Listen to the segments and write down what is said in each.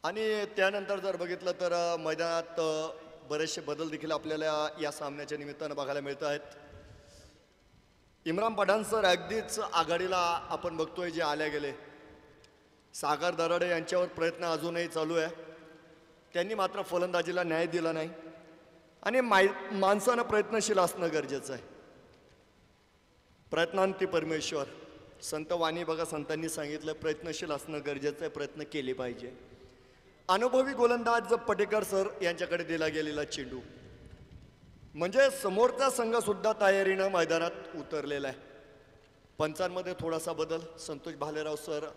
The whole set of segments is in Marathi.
आणि त्यानंतर जर बघितलं तर मैदानात बरेचसे बदल देखील आपल्याला या सामन्याच्या निमित्तानं बघायला मिळत आहेत. इम्रान पठाण सर अगदीच आघाडीला आपण बघतोय जे आल्या गेले. सागर दराडे यांच्यावर प्रयत्न अजूनही चालू आहे. त्यांनी मात्र फलंदाजीला न्याय दिला नाही आणि माणसानं प्रयत्नशील असणं गरजेचं आहे. प्रयत्नांती परमेश्वर, संत वाणी बघा, संतांनी सांगितलं प्रयत्नशील असणं गरजेचं आहे, प्रयत्न केले पाहिजे. अनुभवी गोलंदाज पटेकर सर यांच्याकडे दिला गेलेला चेंडू म्हणजे समोरचा संघ सुद्धा तयारीनं मैदानात उतरलेला आहे. पंचांमध्ये थोडासा बदल. संतोष भालेराव सर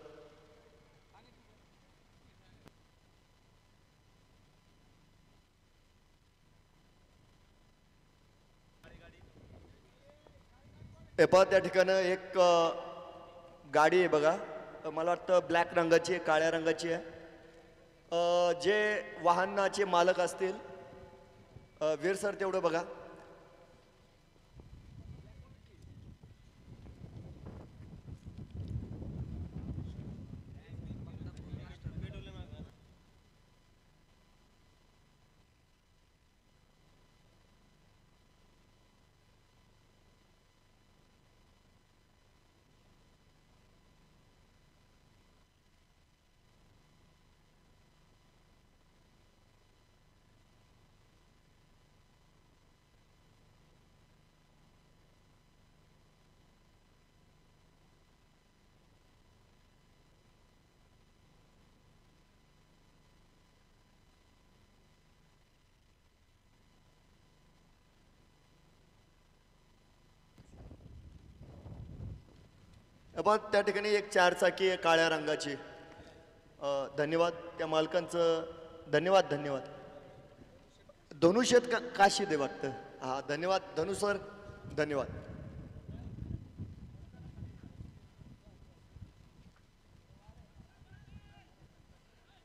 त्या ठिकाणी एक गाडी आहे बघा, मला वाटतं ब्लॅक रंगाची आहे, काळ्या रंगाची आहे. जे वाहनाचे मालक असतील वीर सर तेवढं बघा. बघ त्या ठिकाणी एक चारचाकी आहे काळ्या रंगाची. धन्यवाद त्या मालकांचं, धन्यवाद धन्यवाद. धनुष्यत काशी दे वाटतं. हा धन्यवाद धनु सर, धन्यवाद.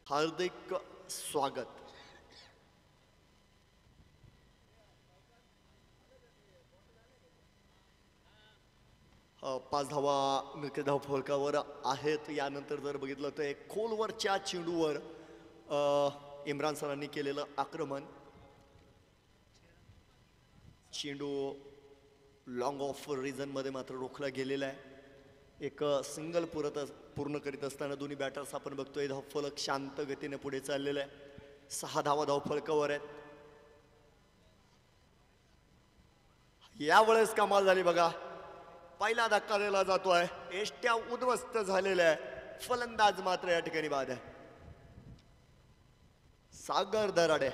हार्दिक स्वागत. 5 धावा मुख्य धाव फलकावर आहेत. यानंतर जर बघितलं तर एक खोलवरच्या चेंडूवर इम्रान सरांनी केलेलं आक्रमण. चेंडू लॉंग ऑफ रिझनमध्ये मात्र रोखला गेलेला आहे. एक सिंगल पूर्ण करीत असताना दोन्ही बॅटर्स आपण बघतोय धावफलक शांत गतीने पुढे चाललेला आहे. 6 धावा धावफलकावर आहेत. यावेळेस कमाल झाली बघा. पहिला धक्का दिला जातोय. एष्ट्या उद्ध्वस्त झालेल्या आहे. फलंदाज मात्र या ठिकाणी बाद आहे. सागर दराडे.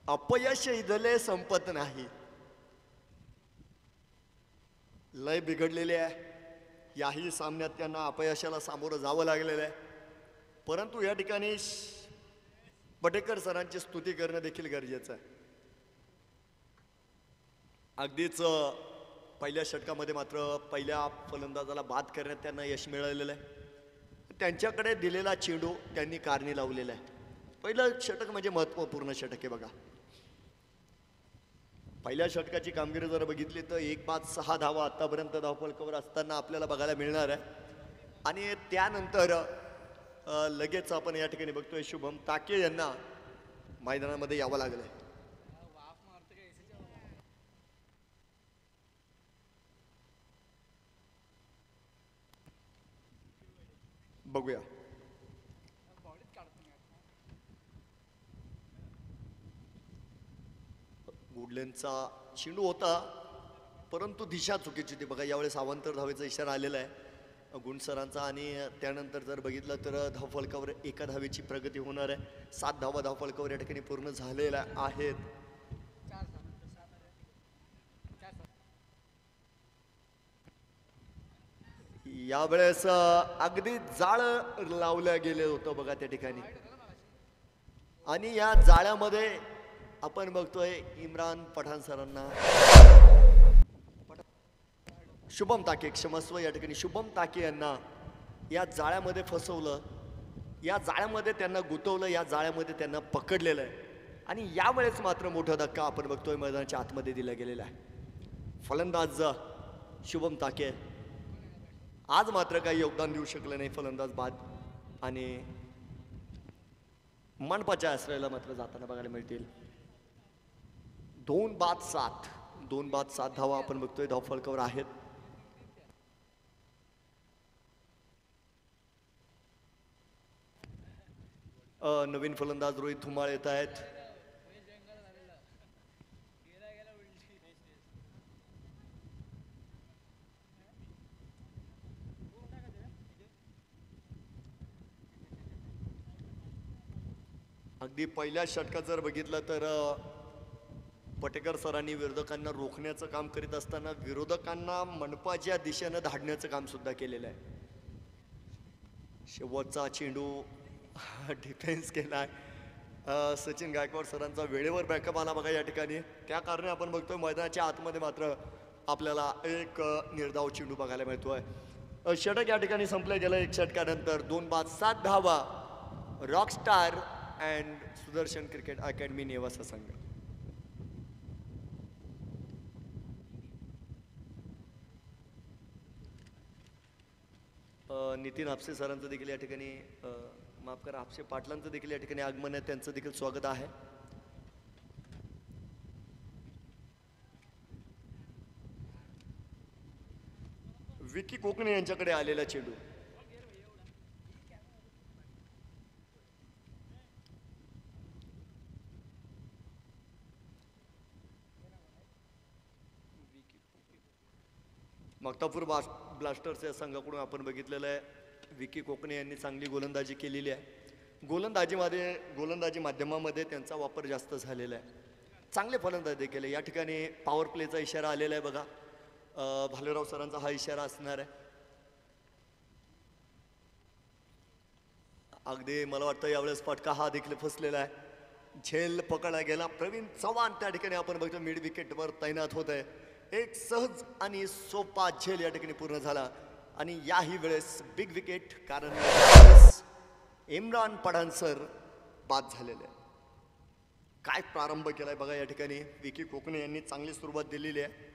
अपयश इथले संपत नाही. लय बिघडलेले आहे. याही सामन्यात त्यांना अपयशाला सामोरं जावं लागलेलं आहे. परंतु या ठिकाणी पटेकर सरांची स्तुती करणं देखील गरजेचं आहे. अगदीच पहिल्या षटकामध्ये मात्र पहिल्या फलंदाजाला बाद करण्यात त्यांना यश मिळालेलं आहे. त्यांच्याकडे दिलेला चेंडू त्यांनी कारणी लावलेला आहे. पहिलं षटक म्हणजे महत्त्वपूर्ण षटक आहे बघा. पहिल्या षटकाची कामगिरी जर बघितली तर 1-6 धावा आतापर्यंत धावफलकावर असताना आपल्याला बघायला मिळणार आहे. आणि त्यानंतर लगेच आपण या ठिकाणी बघतोय शुभम ताके यांना मैदानामध्ये यावं लागलंय. बघूया. गुडलेनचा चेंडू होता परंतु दिशा चुकीची होती बघा. यावेळेस अवांतर धावेचा इशारा आलेला आहे गुणसरांचा. आणि त्यानंतर जर बघितलं तर धावफलकावर 1 धावेची प्रगती होणार आहे. 7 धावा धावफलकावर या ठिकाणी पूर्ण झालेल्या आहेत. यावेळेस अगदी जाळ लावलं गेलं होतं बघा त्या ठिकाणी. आणि या जाळ्यामध्ये आपण बघतोय इम्रान पठाण सरांना, शुभम ताके क्षमस्व या ठिकाणी शुभम ताके यांना या जाळ्यामध्ये फसवलं. या जाळ्यामध्ये त्यांना गुंतवलं. या जाळ्यामध्ये त्यांना पकडलेलं आहे. आणि यावेळेस मात्र मोठा धक्का आपण बघतोय मैदानाच्या आतमध्ये दिला गेलेला आहे. फलंदाज शुभम ताके आज मात्र काही योगदान देऊ शकले नाही. फलंदाज बाद. आणि मंडपाच्या आश्रयाला मात्र जाताना बघायला मिळतील. 2 बाद 7 2 बाद 7 धावा आपण बघतोय धावफलकावर आहेत. नवीन फलंदाज रोहित धुमाळ येत आहेत. अगदी पहिल्या षटकात जर बघितलं तर पटेकर सरांनी विरोधकांना रोखण्याचं काम करीत असताना विरोधकांना मंडपाच्या दिशेनं धाडण्याचं काम सुद्धा केलेलं आहे. शेवटचा चेंडू डिफेन्स केलाय. सचिन गायकवाड सरांचा वेळेवर बॅकअप आला बघा या ठिकाणी. त्या कारणे आपण बघतोय मैदानाच्या आतमध्ये मात्र आपल्याला एक निर्धाव चेंडू बघायला मिळतोय. षटक या ठिकाणी संपलं गेलं. 1 षटकानंतर 2 बाद 7 धावा rockstar and Sudarshan cricket academy Nevasa संघ. नितीन हापसे सरांचं देखील या ठिकाणी माफ करा हापसे पाटलांचं देखील या ठिकाणी आगमन आहे. त्यांचं देखील स्वागत आहे. विकी कोकणे यांच्याकडे आलेला चेंडू. मक्तापूर ब्लास्टर्स या संघाकडून आपण बघितलेलं आहे. विकी कोकणे यांनी चांगली गोलंदाजी केलेली आहे. गोलंदाजी माध्यमामध्ये त्यांचा वापर जास्त झालेला आहे. चांगले फलंदाज देखील या ठिकाणी पॉवर प्लेचा इशारा आलेला आहे बघा. भालेराव सरांचा हा इशारा असणार आहे. अगदी मला वाटतं यावेळेस फटका हा देखील फसलेला आहे. झेल पकडला गेला. प्रवीण चव्हाण त्या ठिकाणी आपण बघतो मिड विकेटवर तैनात होत आहे. एक सहज आणि सोपा झेल या ठिकाणी पूर्ण झाला आणि याही वेळेस बिग विकेट. कारण इम्रान पठाण सर बाद झालेले. काय प्रारंभ केलाय बघा या ठिकाणी. विकी कोकणे यांनी चांगली सुरुवात दिलेली आहे.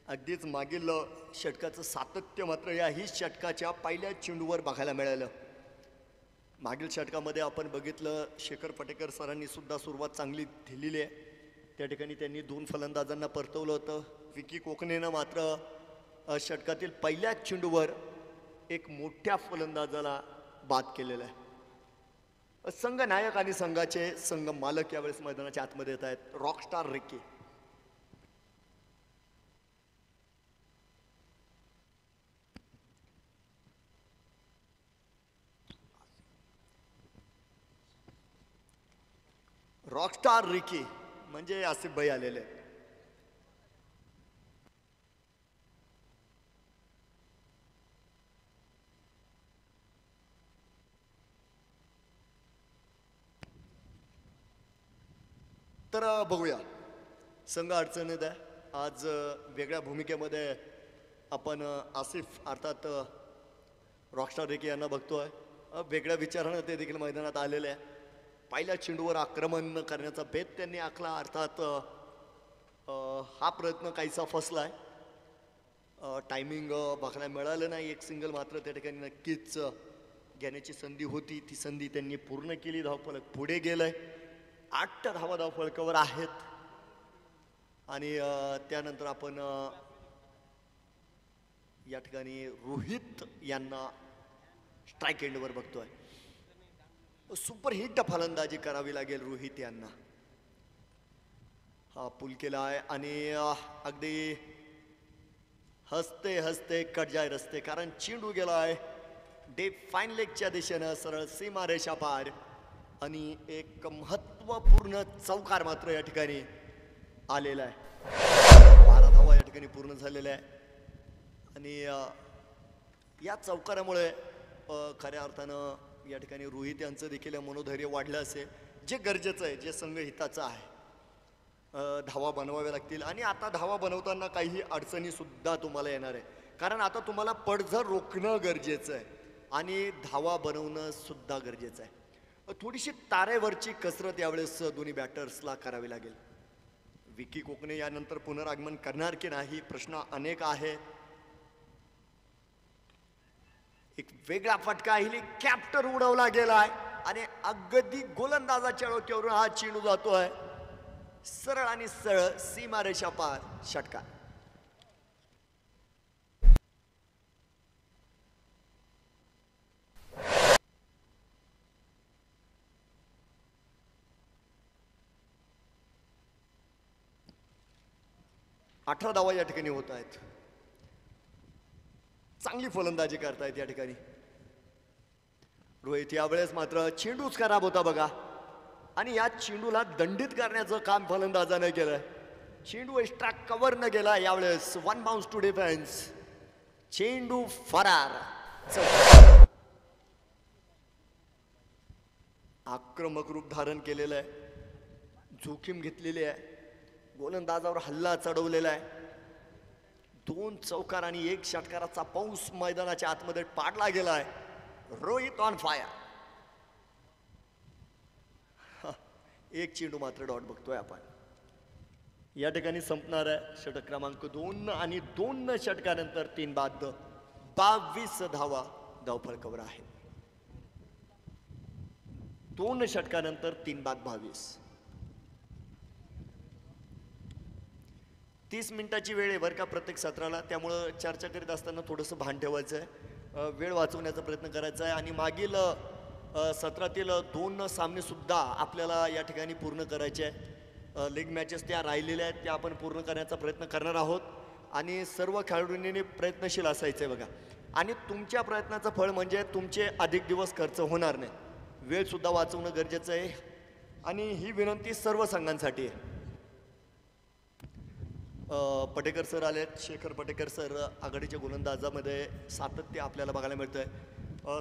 अगदीच मागील षटकाचं सातत्य मात्र याही षटकाच्या पहिल्या चेंडूवर बघायला मिळालं. मागील षटकामध्ये आपण बघितलं शेखर पटेकर सरांनी सुद्धा सुरुवात चांगली दिलेली आहे. त्या ठिकाणी त्यांनी 2 फलंदाजांना परतवलं होतं. विकी कोकणेनं मात्र षटकातील पहिल्या चेंडूवर एक मोठ्या फलंदाजाला बाद केलेला आहे. संघ नायक आणि संघाचे संघ मालक यावेळेस मैदानाच्या आतमध्ये येत आहेत. Rockstar Ricky. रॉकस्टार रिकी म्हणजे आसिफ भाई आलेले आहेत. तर बघूया संघ अडचणीत आहे. आज वेगळ्या भूमिकेमध्ये आपण आसिफ अर्थात रॉकस्टार रिकी यांना बघतोय. वेगळ्या विचारानं ते देखील मैदानात आलेले आहे. पहिल्या चेंडूवर आक्रमण करण्याचा बेत त्यांनी आखला. अर्थात हा प्रयत्न काहीसा फसलाय. टायमिंग बघायला मिळालं नाही. एक सिंगल मात्र त्या ठिकाणी नक्कीच घेण्याची संधी होती. ती संधी त्यांनी पूर्ण केली. धावफलक पुढे गेलंय. 8 धावा धावफलकावर आहेत. आणि त्यानंतर आपण या ठिकाणी रोहित यांना स्ट्राईक एंडवर बघतोय. सुपरहिट फलंदाजी करावी लागेल रोहित यांना. हा पूल केला आहे आणि अगदी हसते हसते कट जाय रस्ते. कारण चेंडू गेला आहे डीप फाईन लेगच्या दिशेनं सरळ सीमारेषा पार. आणि एक महत्वपूर्ण चौकार मात्र या ठिकाणी आलेला आहे. 12 धावा या ठिकाणी पूर्ण झालेल्या आहे. आणि या चौकारामुळे खऱ्या अर्थानं या ठिकाणी रोहित यांचं देखील मनोधैर्य वाढलं असेल. जे गरजेचं आहे, जे संघ हिताचं आहे. धावा बनवाव्या लागतील. आणि आता धावा बनवताना काही अडचणी सुद्धा तुम्हाला येणार आहे. कारण आता तुम्हाला पडझड रोखणं गरजेचं आहे आणि धावा बनवणं सुद्धा गरजेचं आहे. थोडीशी तारेवरची कसरत यावेळेस दोन्ही बॅटर्सला करावी लागेल. विकी कोकणे यानंतर पुनरागमन करणार की नाही प्रश्न अनेक आहे. एक वेगळा फटका कॅप्टर उडवला गेलाय. आणि अगदी गोलंदाजाच्या डोक्यावरून हा चेंडू जातोय सरळ आणि सरळ सीमारेषा पार षटकार. अठरा धावा या ठिकाणी होत आहेत. चांगली फलंदाजी करतायत या ठिकाणी रोहित. यावेळेस मात्र चेंडूच खराब होता बघा आणि या चेंडूला दंडित करण्याचं काम फलंदाजाने केलंय. चेंडू एक्स्ट्रा कव्हर न गेला यावेळेस. One bounce to defence. चेंडू फरार. आक्रमक रूप धारण केलेलं आहे. जोखीम घेतलेली आहे. गोलंदाजावर हल्ला चढवलेला आहे. 2 चौकार आणि 1 षटकाराचा पाऊस मैदानाच्या आतमध्ये पाडला गेलाय. Rohit on fire. एक चेंडू मात्र डॉट बघतोय आपण. या ठिकाणी संपणार आहे षटक क्रमांक 2 आणि 2 षटकानंतर 3 बाद 22 धावा धावफलकावर आहे. 2 षटकानंतर 3 बाद 22. 30 मिनिटाची वेळ आहे बरं का प्रत्येक सत्राला. त्यामुळं चर्चा करीत असताना थोडंसं भान ठेवायचं आहे. वेळ वाचवण्याचा प्रयत्न करायचा आहे. आणि मागील सत्रातील 2 सामने सुद्धा आपल्याला या ठिकाणी पूर्ण करायचे आहे. लीग मॅचेस त्या राहिलेल्या आहेत त्या आपण पूर्ण करण्याचा प्रयत्न करणार आहोत. आणि सर्व खेळाडूंनी प्रयत्नशील असायचं आहे बघा. आणि तुमच्या प्रयत्नाचं फळ म्हणजे तुमचे अधिक दिवस खर्च होणार नाही. वेळ सुद्धा वाचवणं गरजेचं आहे. आणि ही विनंती सर्व संघांसाठी आहे. पटेकर सर आलेत. शेखर पटेकर सर आघाडीच्या गोलंदाजामध्ये सातत्य आपल्याला बघायला मिळतंय.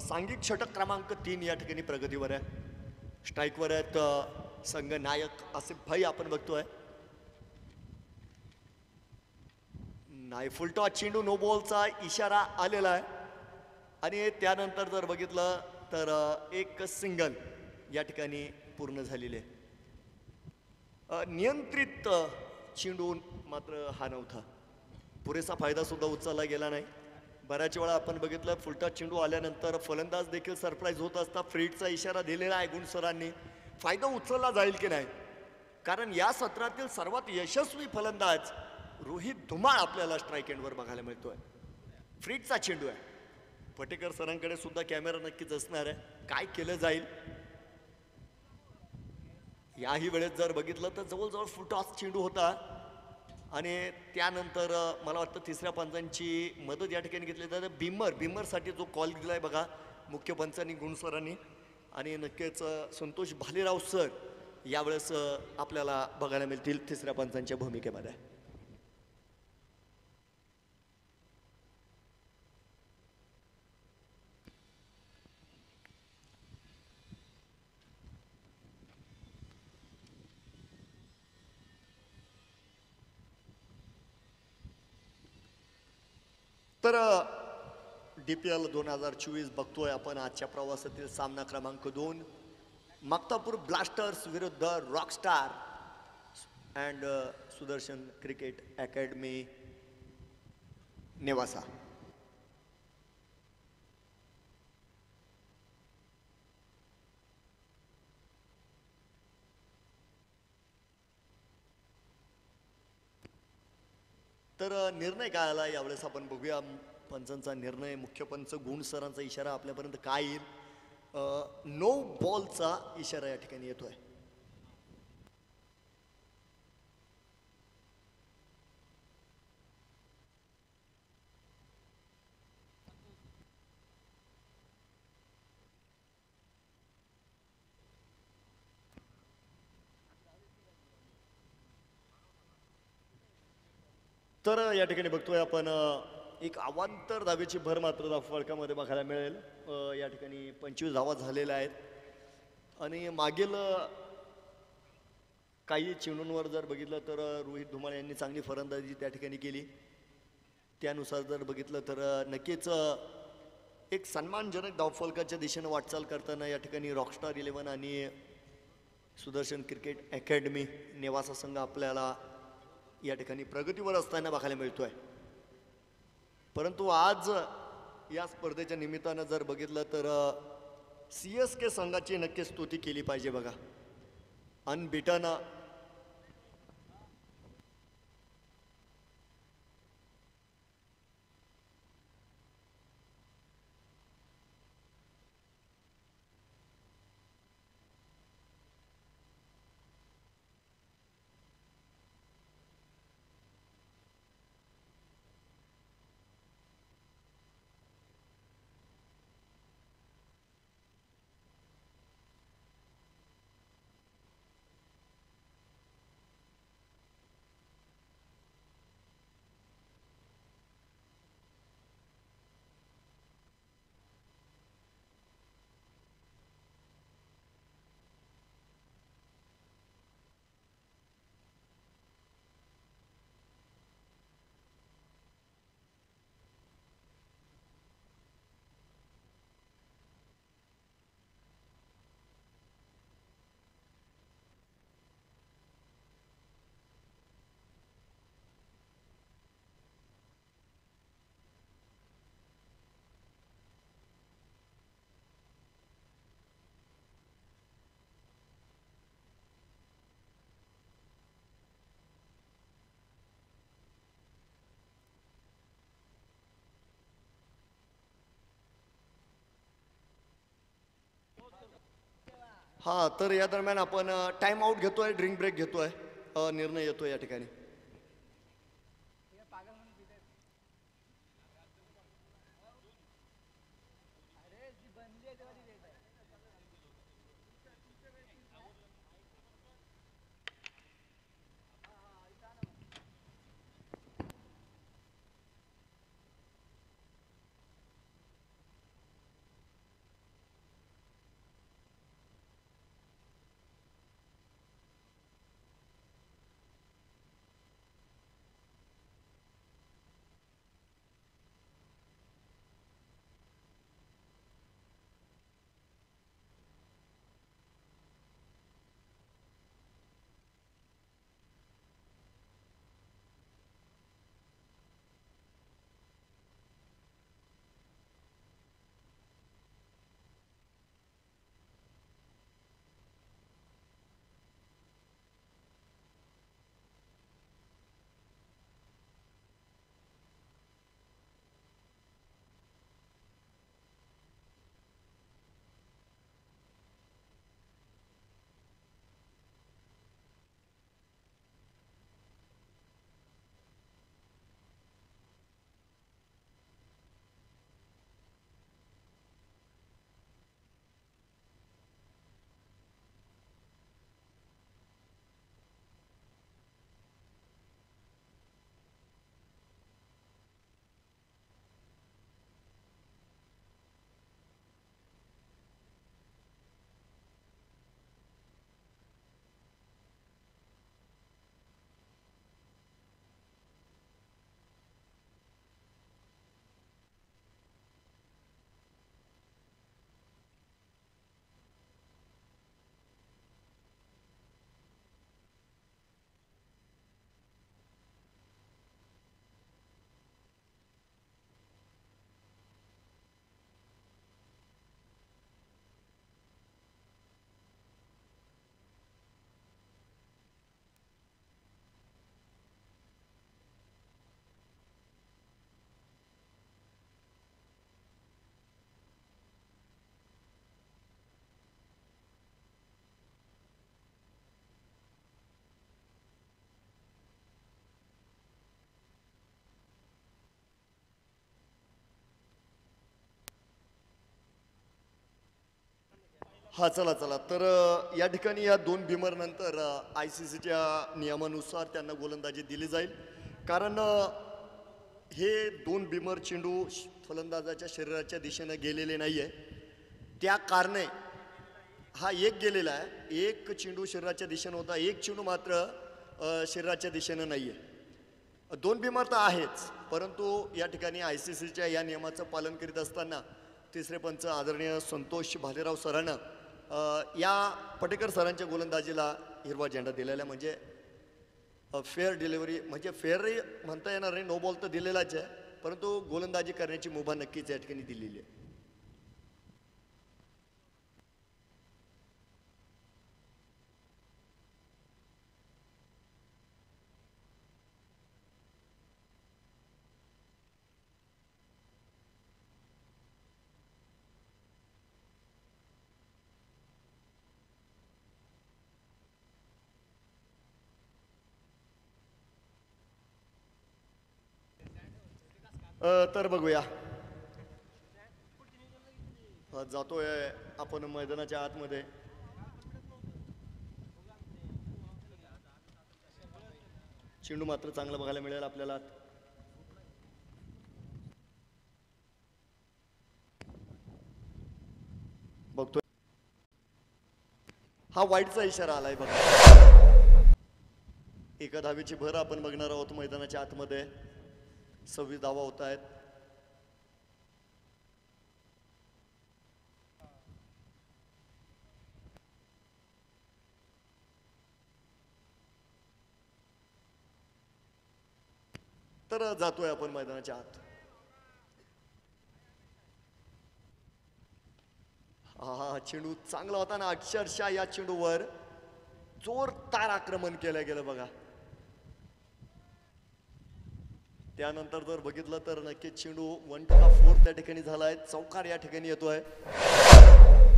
सांघिक षटक क्रमांक 3 या ठिकाणी प्रगतीवर आहे. स्ट्राईकवर आहेत संघ नायक आसिफ भाई आपण बघतोय. नाही फुलटॉस चेंडू नो बॉलचा इशारा आलेला आहे. आणि त्यानंतर जर बघितलं तर एक सिंगल या ठिकाणी पूर्ण झालेले. नियंत्रित चेंडू मात्र हा नव्हता. पुरेसा फायदा सुद्धा उचलला गेला नाही. बऱ्याच वेळा आपण बघितलं फुलटॉस चेंडू आल्यानंतर फलंदाज देखील सरप्राईज होत असता. फ्रीडचा इशारा दिलेला आहे गुण सरांनी. फायदा उचलला जाईल की नाही. कारण या सत्रातील सर्वात यशस्वी फलंदाज रोहित धुमाळ आपल्याला स्ट्राईक एंडवर बघायला मिळतोय. फ्रीडचा चेंडू आहे. पटेकर सरांकडे सुद्धा कॅमेरा नक्कीच असणार आहे. काय केलं जाईल याही वेळेस जर बघितलं तर जवळजवळ फुलटॉस चेंडू होता. आणि त्यानंतर मला वाटतं तिसऱ्या पंचांची मदत या ठिकाणी घेतली तर बिमरसाठी जो कॉल दिलाय बघा मुख्य पंचांनी गुण सरांनी. आणि नक्कीच संतोष भालेराव सर यावेळेस आपल्याला बघायला मिळतील तिसऱ्या पंचांच्या भूमिकेमध्ये. तर DPL 2024 बघतोय आपण. आजच्या प्रवासातील सामना क्रमांक 2 मक्तापूर ब्लास्टर्स विरुद्ध rockstar and Sudarshan cricket academy Nevasa. तर निर्णय काय आला यावेळेस आपण बघूया. पंचांचा निर्णय. मुख्य पंच गुण सरांचा इशारा आपल्यापर्यंत काय येईल. नो बॉलचा इशारा या ठिकाणी येतोय. तर या ठिकाणी बघतोय आपण एक अवांतर धावेची भर मात्र फलकामध्ये बघायला मिळेल. या ठिकाणी 25 धावा झालेल्या आहेत. आणि मागील काही चेंडूंवर जर बघितलं तर रोहित धुमाळ यांनी चांगली फलंदाजी त्या ठिकाणी केली. त्यानुसार जर बघितलं तर नक्कीच एक सन्मानजनक धावफलकाच्या दिशेनं वाटचाल करताना या ठिकाणी रॉकस्टार 11 आणि सुदर्शन क्रिकेट अकॅडमी नेवासा संघ आपल्याला या ठिकाणी प्रगतीवर असताना बघायला मिळतोय. परंतु आज या स्पर्धेच्या निमित्तानं जर बघितलं तर CSK संघाची नक्की स्तुती केली पाहिजे बघा. अनबिटन. हा, तर या दरम्यान आपण टाइम आउट घेतोय, ड्रिंक ब्रेक घेतोय. निर्णय येतोय या ठिकाणी. हा, चला चला. तर या ठिकाणी या दोन बिमर नंतर ICCच्या नियमानुसार त्यांना गोलंदाजी दिली जाईल. कारण हे दोन बिमर चेंडू फलंदाजाच्या शरीराच्या दिशेनं गेलेले नाही आहे. त्या कारणे हा एक गेलेला आहे. एक चेंडू शरीराच्या दिशेनं होता, एक चेंडू मात्र शरीराच्या दिशेनं नाही आहे. दोन बिमर तर आहेच, परंतु या ठिकाणी ICCच्या या नियमाचं पालन करीत असताना तिसरे पंच आदरणीय संतोष भालेराव सरांना या पटेकर सरांच्या गोलंदाजीला हिरवा झेंडा दिलेला, म्हणजे फेअर डिलिव्हरी, म्हणजे फेअरही म्हणता येणार नाही, नो बॉल तर दिलेलाच आहे, परंतु गोलंदाजी करण्याची मुभा नक्कीच या ठिकाणी दिलेली आहे. तर बघूया. जातोय आपण मैदानाच्या आतमध्ये. चेंडू मात्र चांगला बघायला मिळेल आपल्याला. बघतोय हा वाईटचा इशारा आलाय बघा. एका धावेची भर आपण बघणार आहोत मैदानाच्या आतमध्ये. 26 धावा होत आहेत. तर जातोय आपण मैदानाच्या आत. हा चेंडू चांगला होता ना. अक्षरशः या चेंडूवर जोरदार आक्रमण केलं गेलं बघा. त्यानंतर जर बघितलं तर नक्कीच चेंडू 1 to 4 त्या ठिकाणी झालाय. चौकार या ठिकाणी येतोय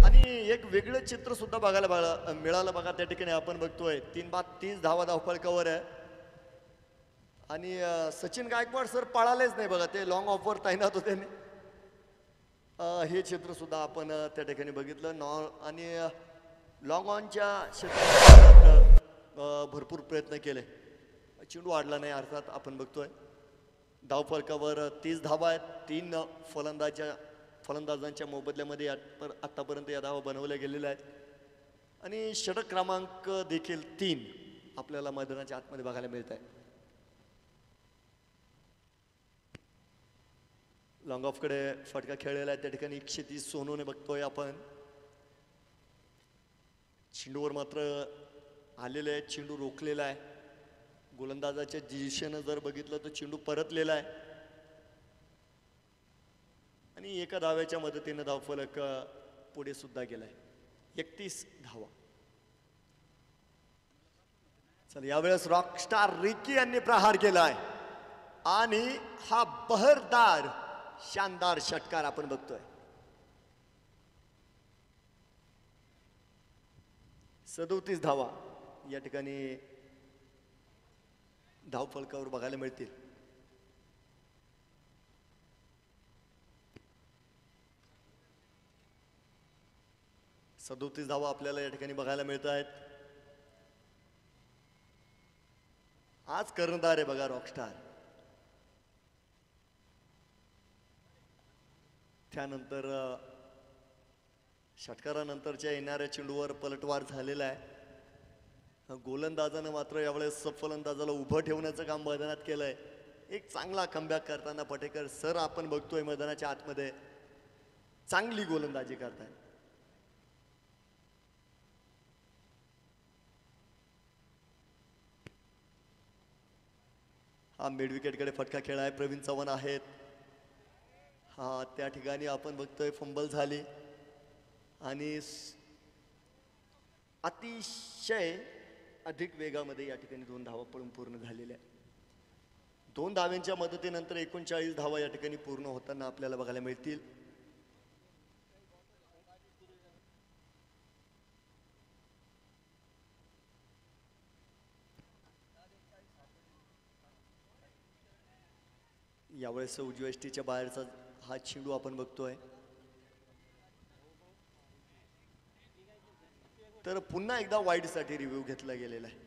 आणि एक वेगळं चित्र सुद्धा बघायला मिळालं बघा. त्या ठिकाणी आपण बघतोय 3 बाद 30 धावा धावफलकावर आहे आणि सचिन गायकवाड सर पळालेच नाही बघा. ते लॉंग ऑफवर तैनात होते. हे चित्र सुद्धा आपण त्या ठिकाणी बघितलं. आणि लॉंग ऑनच्या क्षेत्रात भरपूर प्रयत्न केले. चेंडू आडला नाही अर्थात. आपण बघतोय धावफलकावर 30 धावा आहेत. 3 फलंदाजांच्या मोबदल्यामध्ये आतापर्यंत या धावा बनवल्या गेलेल्या आहेत आणि षटक क्रमांक देखील 3 आपल्याला मैदानाच्या आतमध्ये बघायला मिळत आहे. लॉंग ऑफकडे फटका खेळलेला आहे. त्या ठिकाणी 130 सोनूने बघतोय आपण. चेंडूवर मात्र आलेले आहे. चेंडू रोखलेला आहे. गोलंदाजाच्या दिशेनं जर बघितलं तर चेंडू परतलेला आहे आणि एका धाव्याच्या मदतीनं धावफलक पुढे सुद्धा गेलाय. 31 धावा. चला यावेळेस रॉकस्टार रिकी यांनी प्रहार केलाय आणि हा बहरदार शानदार षटकार आपण बघतोय. 37 धावा या ठिकाणी धावफलकावर बघायला मिळतील. सदोतीस धावा आपल्याला या ठिकाणी बघायला मिळत आहेत. आज कर्णधार आहे बघा रॉकस्टार. त्यानंतर षटकारानंतरच्या येणाऱ्या चेंडूवर पलटवार झालेला आहे. गोलंदाजानं मात्र यावेळेस फलंदाजाला उभं ठेवण्याचं काम मैदानात केलंय. एक चांगला कमबॅक करताना पटेकर सर आपण बघतोय मैदानाच्या आतमध्ये चांगली गोलंदाजी करताय. हा मिड विकेटकडे फटका खेळाय. प्रवीण चव्हाण आहेत. हा त्या ठिकाणी आपण बघतोय फंबल झाली आणि अतिशय अधिक वेगामध्ये या ठिकाणी 2 धावा पळून पूर्ण झालेल्या. 2 धाव्यांच्या मदतीनंतर 39 धावा या ठिकाणी पूर्ण होताना आपल्याला बघायला मिळतील. यावेळेस उजव्या यष्टीच्या बाहेरचा हा चेंडू आपण बघतोय. तर पुन्हा एकदा वाईडसाठी रिव्ह्यू घेतला गेलेला आहे.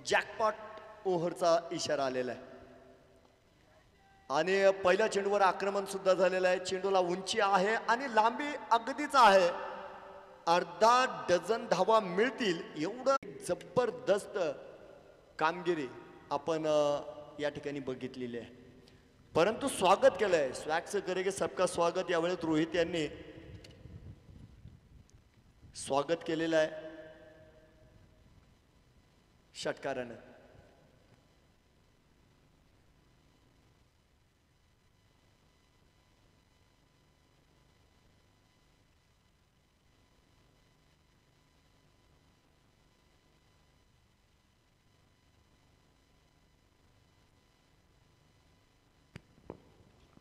जॅकपॉट ओव्हरचा इशारा आलेला आहे आणि पहिल्या चेंडूवर आक्रमण सुद्धा झालेलं आहे. चेंडूला उंची आहे आणि लांबी अगदीच आहे. अर्धा डझन धावा मिळतील एवढं जबरदस्त कामगिरी आपण या ठिकाणी बघितलेली आहे. परंतु स्वागत केलंय, स्वॅग से करेंगे सबका स्वागत. यावेळेस रोहित यांनी स्वागत केलेलं आहे षटकारानं.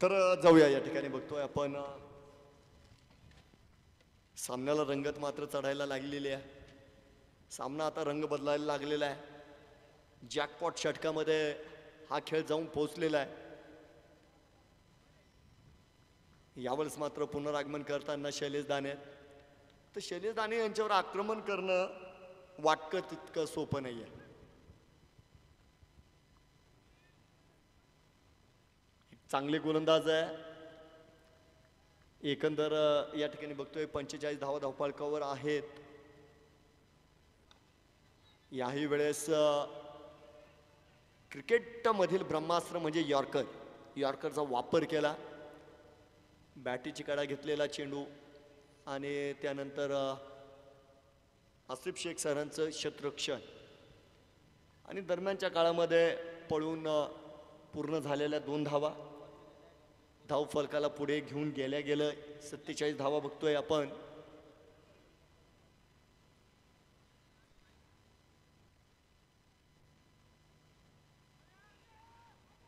तर जाऊया, या ठिकाणी बघतोय आपण सामन्याला रंगत मात्र चढायला लागलेली आहे. सामना आता रंग बदलायला लागलेला आहे. जॅकपॉट षटकामध्ये हा खेळ जाऊन पोहोचलेला आहे. यावेळेस मात्र पुनरागमन करताना शैलेश दाने, तर शैलेश दाने यांच्यावर आक्रमण करणं वाटकं तितकं सोपं नाही आहे. चांगले गोलंदाज आहे. एकंदर या ठिकाणी बघतोय 45 धावा धावफलकावर आहेत. याही वेळेस क्रिकेटमधील ब्रह्मास्त्र म्हणजे यॉर्करचा वापर केला. बॅटीची कडा घेतलेला चेंडू आणि त्यानंतर आसिफ शेख सरांचं क्षेत्ररक्षण आणि दरम्यानच्या काळामध्ये पळून पूर्ण झालेल्या 2 धावा. धावफलकाला पुढे घेऊन गेलं 47 धावा बघतोय आपण.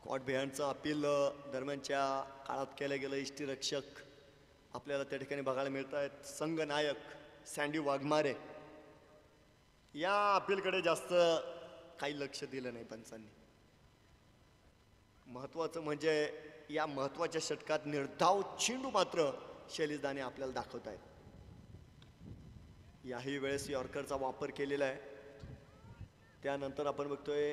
कॉट बिहाइंडचं अपील दरम्यानच्या काळात केलं गेलं. यष्टीरक्षक आपल्याला त्या ठिकाणी बघायला मिळत आहेत. संघनायक सँडी वाघमारे या अपीलकडे जास्त काही लक्ष दिलं नाही पंचांनी. महत्वाचं म्हणजे या महत्वाच्या षटकात निर्धाव चेंडू मात्र शैलेश दाने आपल्याला दाखवत आहेत. याही वेळेस यॉर्करचा वापर केलेला आहे. त्यानंतर आपण बघतोय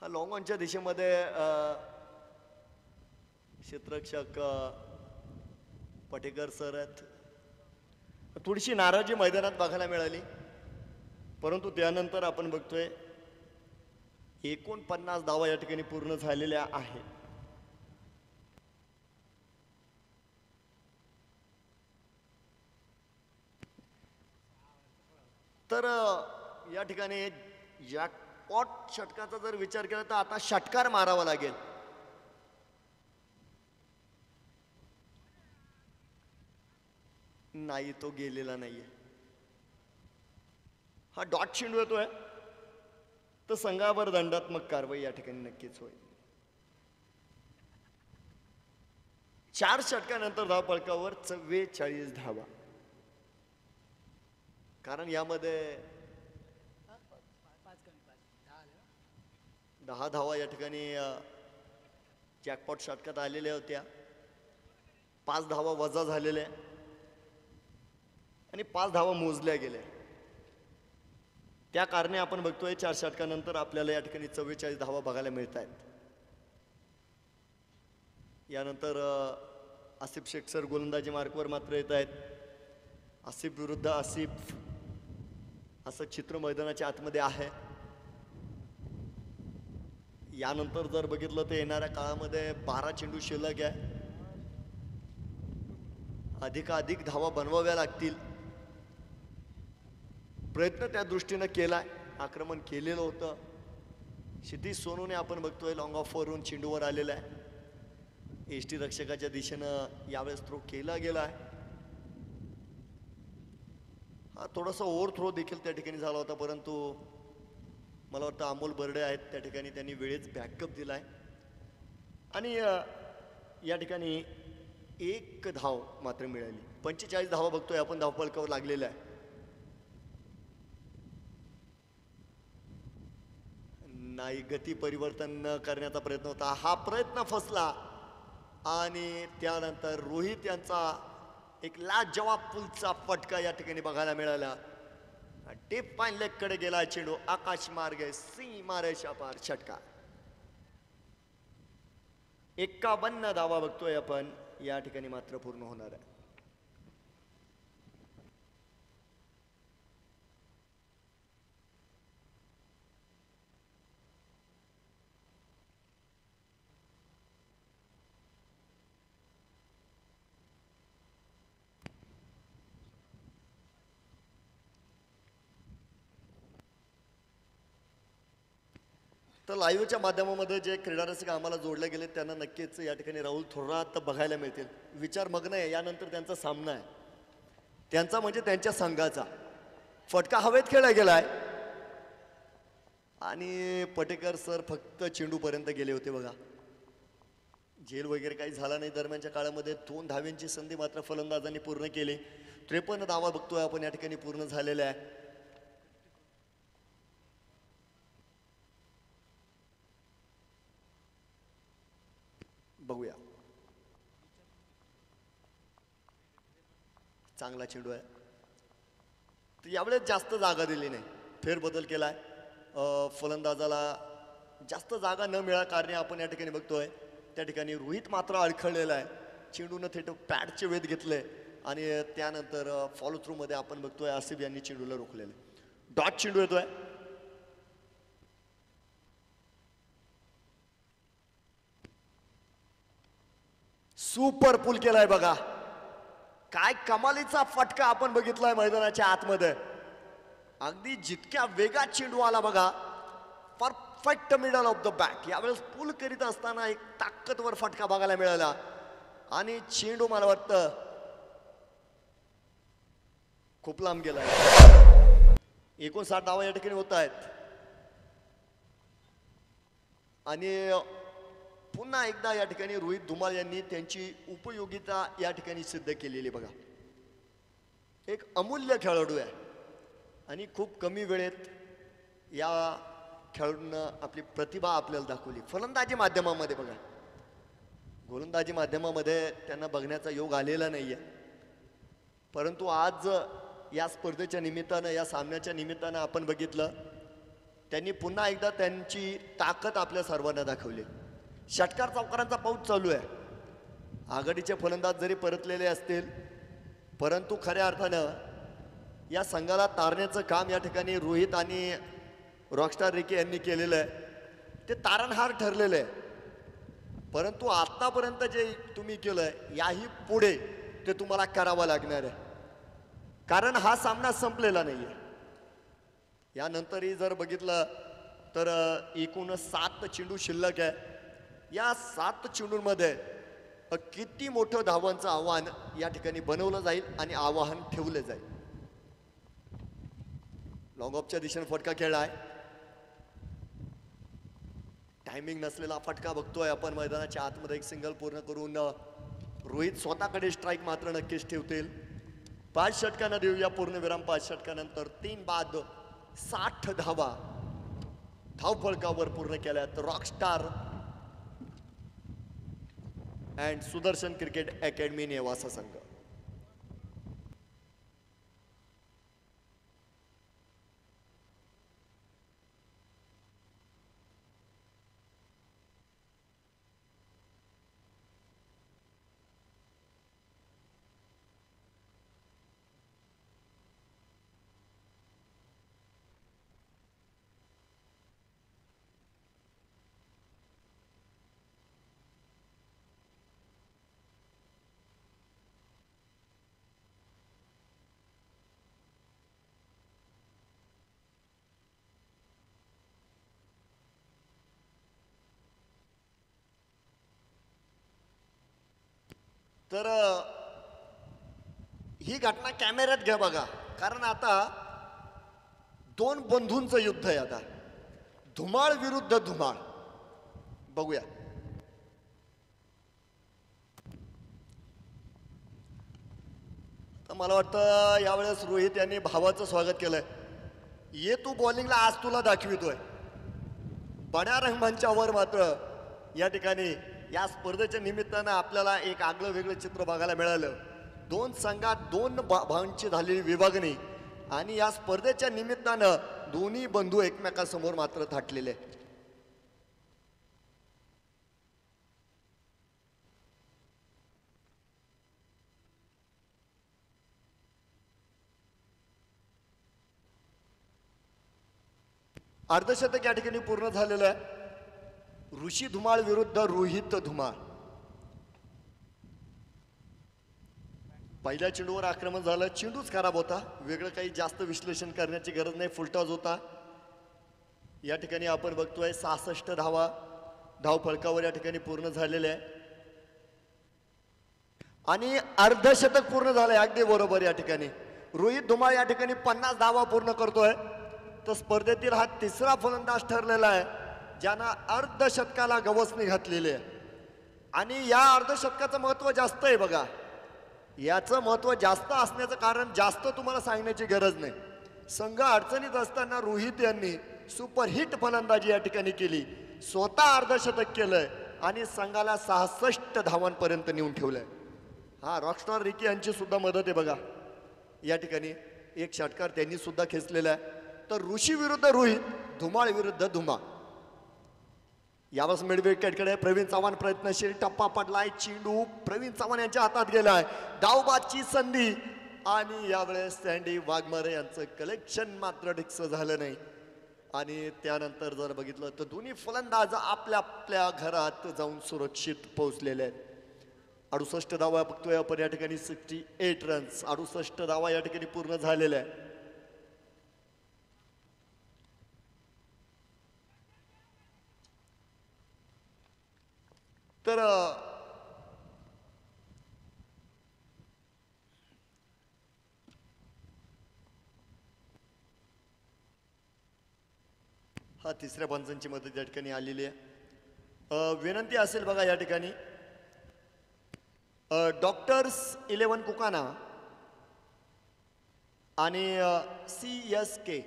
हा लॉंग ऑनच्या दिशेमध्ये क्षेत्ररक्षक पटेकर सर आहेत. थोडीशी नाराजी मैदानात बघायला मिळाली, परंतु त्यानंतर आपण बघतोय 49 धावा या ठिकाणी पूर्ण झालेल्या आहेत. तर या ठिकाणी जॅकपॉट षटकाचा जर विचार केला तर आता षटकार मारावा लागेल. नाही, तो गेलेला नाहीये. हा डॉट चेंडू येतोय तर संघावर दंडात्मक कारवाई या ठिकाणी नक्कीच होईल. 4 षटकानंतर धावफलकावर 44 धावा. कारण यामध्ये 10 धावा या ठिकाणी जॅकपॉट षटकात आलेल्या होत्या. 5 धावा वजा झालेल्या आणि 5 धावा मोजल्या गेल्या. त्या कारणे आपण बघतोय 4 षटकानंतर आपल्याला या ठिकाणी 44 धावा बघायला मिळत आहेत. यानंतर आसिफ शेख सर गोलंदाजी मार्कवर मात्र येत आहेत. आसिफ विरुद्ध आसिफ असं चित्र मैदानाच्या आतमध्ये आहे. यानंतर जर बघितलं तर येणाऱ्या काळामध्ये 12 चेंडू शिल्लक आहे. अधिकाधिक धावा बनवाव्या लागतील. प्रयत्न त्या दृष्टीनं केलाय, आक्रमण केलेलं होतं. क्षितिज सोनूने आपण बघतोय लॉंग ऑफवरून चेंडूवर आलेला आहे. एसटी रक्षकाच्या दिशेनं यावेळेस थ्रो केला गेलाय. हा थोडासा ओव्हर थ्रो देखील त्या ठिकाणी झाला होता, परंतु मला वाटतं अमोल बर्डे आहेत त्या ठिकाणी, त्यांनी वेळेच बॅकअप दिलाय आणि या ठिकाणी 1 धाव मात्र मिळाली. 45 धावा बघतोय आपण धावफलकावर लागलेला आहे. नाही, गती परिवर्तन न करण्याचा प्रयत्न होता. हा प्रयत्न फसला आणि त्यानंतर रोहित यांचा एक लाजवाब पुलचा फटका या ठिकाणी बघायला मिळाला. टेप पाईन लेगकडे गेला चेंडू, आकाश मार्गे सीमा रेषा पार षटकार. 51 धावा बघतोय आपण, या ठिकाणी मात्र पूर्ण होणार आहे. तर लाईव्हच्या माध्यमामध्ये जे क्रीडा रसिक आम्हाला जोडले गेले त्यांना नक्कीच या ठिकाणी राहुल थोरात बघायला मिळतील. विचारमग्न आहे. यानंतर त्यांचा सामना आहे, त्यांचा म्हणजे त्यांच्या संघाचा. फटका हवेत खेळला गेलाय आणि पटेकर सर फक्त चेंडूपर्यंत गेले होते बघा. झेल वगैरे काही झाला नाही. दरम्यानच्या काळामध्ये 2 धाव्यांची संधी मात्र फलंदाजांनी पूर्ण केली. 53 धावा बघतोय आपण या ठिकाणी पूर्ण झालेल्या आहे. बघूया, चांगला चेंडू आहे. तर यावेळेस जास्त जागा दिली नाही, फेरबदल केलाय. फलंदाजाला जास्त जागा न मिळाल्या कारणे आपण या ठिकाणी बघतोय त्या ठिकाणी रोहित मात्र अडखळलेला आहे. चेंडूनं थेट पॅडचे वेध घेतले आणि त्यानंतर फॉलो थ्रू मध्ये आपण बघतोय आसिफ यांनी चेंडूला रोखलेले. डॉट चेंडू येतोय. सुपर पुल केलाय बघा. काय कमालीचा फटका आपण बघितलाय मैदानाच्या आतमध्ये. अगदी जितक्या वेगात चेंडू आला बघा, perfect middle of the bat. यावेळेस पुल करीत असताना एक ताकदवर फटका बघायला मिळाला आणि चेंडू मला वाटतं खूप लांब गेलाय. 59 धावा या ठिकाणी होत आहेत आणि पुन्हा एकदा या ठिकाणी रोहित धुमाळ यांनी त्यांची उपयोगिता या ठिकाणी सिद्ध केलेली बघा. एक अमूल्य खेळाडू आहे आणि खूप कमी वेळेत या खेळाडूंना आपली प्रतिभा आपल्याला दाखवली. फलंदाजी माध्यमामध्ये बघा, गोलंदाजी माध्यमामध्ये त्यांना बघण्याचा योग आलेला नाहीये, परंतु आज या स्पर्धेच्या निमित्तानं, या सामन्याच्या निमित्तानं आपण बघितलं त्यांनी पुन्हा एकदा त्यांची ताकद आपल्या सर्वांना दाखवली. षटकार चौकारांचा पाऊस चालू आहे. आघाडीचे फलंदाज जरी परतलेले असतील, परंतु खऱ्या अर्थानं या संघाला तारण्याचं काम या ठिकाणी रोहित आणि रॉकस्टार रिकी यांनी केलेलं आहे. ते तारणहार ठरलेलं आहे. परंतु आतापर्यंत जे तुम्ही केलंय याही पुढे ते तुम्हाला करावं लागणार आहे, कारण हा सामना संपलेला नाहीये. यानंतरही जर बघितलं तर एकूण 7 चेंडू शिल्लक आहे. या 7 चेंडूंमध्ये किती मोठं धावांचं आव्हान या ठिकाणी बनवलं जाईल आणि आवाहन ठेवलं जाईल. लॉंग ऑफच्या दिशेने फटका खेळलाय. टायमिंग नसलेला फटका बघतोय आपण मैदानाच्या आतमध्ये. एक सिंगल पूर्ण करून रोहित स्वतःकडे स्ट्राईक मात्र नक्कीच ठेवतील. 5 षटकांना देऊया पूर्णविराम. 5 षटकानंतर 3 बाद 60 धावा धावफलकावर पूर्ण केल्यात rockstar and Sudarshan cricket academy Nevasa संघ. तर ही घटना कॅमेऱ्यात घ्या बघा, कारण आता 2 बंधूंचं युद्ध आहे. आता धुमाळ विरुद्ध धुमाळ. बघूया. तर मला वाटतं यावेळेस रोहित यांनी भावाचं स्वागत केलंय. ये तू बॉलिंगला, आज तुला दाखवितोय. बड्या रहमानच्या वर मात्र या ठिकाणी या स्पर्धेच्या निमित्तानं आपल्याला एक आगळं वेगळं चित्र बघायला मिळालं. दोन संघात दोन भावांची झालेली विभागणी आणि या स्पर्धेच्या निमित्तानं दोन्ही बंधू एकमेकांसमोर मात्र थाटलेले आहेत. अर्धशतक या ठिकाणी पूर्ण झालेलं आहे. ऋषी धुमाळ विरुद्ध रोहित धुमाळ. पहिल्या चेंडूवर आक्रमण झालं, चेंडूच खराब होता, वेगळं काही जास्त विश्लेषण करण्याची गरज नाही, फुलटॉस होता. या ठिकाणी आपण बघतोय 66 धावा धावफलकावर या ठिकाणी पूर्ण झालेले आहे आणि अर्धशतक पूर्ण झालंय. अगदी बरोबर. या ठिकाणी रोहित धुमाळ या ठिकाणी 50 धावा पूर्ण करतोय. तर स्पर्धेतील हा तिसरा फलंदाज ठरलेला आहे ज्यानं अर्धशतकाला गवसणी घातलेली आहे आणि या अर्धशतकाचं महत्व जास्त आहे. बघा, याचं महत्व जास्त असण्याचं कारण जास्त तुम्हाला सांगण्याची गरज नाही. संघ अडचणीत असताना रोहित यांनी सुपरहिट फलंदाजी या ठिकाणी केली, स्वतः अर्धशतक केलंय आणि संघाला 66 धावांपर्यंत नेऊन ठेवलंय. हा रॉकस्टार रिकी यांची सुद्धा मदत आहे. बघा, या ठिकाणी एक षटकार त्यांनी सुद्धा खेचलेला आहे. तर ऋषी विरुद्ध रोहित, धुमाळ विरुद्ध धुमाळ. यावेळेस मिड विकेटकडे प्रवीण चव्हाण प्रयत्नशील, टप्पा पडलाय, चेंडू प्रवीण चव्हाण यांच्या हातात गेलाय, डावबाची संधी आणि यावेळेस सँडी वाघमारे यांचं कलेक्शन मात्र डिक्स झालं नाही. आणि त्यानंतर जर बघितलं तर दोन्ही फलंदाज आपल्या आपल्या घरात जाऊन सुरक्षित पोहोचलेले आहेत. 68 धावा बघतोय आपण या ठिकाणी, 68 रन्स, 68 धावा या ठिकाणी पूर्ण झालेल्या आहे. तर हा तिसऱ्या पंचांची मदत या ठिकाणी आलेली आहे. विनंती असेल बघा या ठिकाणी डॉक्टर्स 11 कुकाना आणि CSK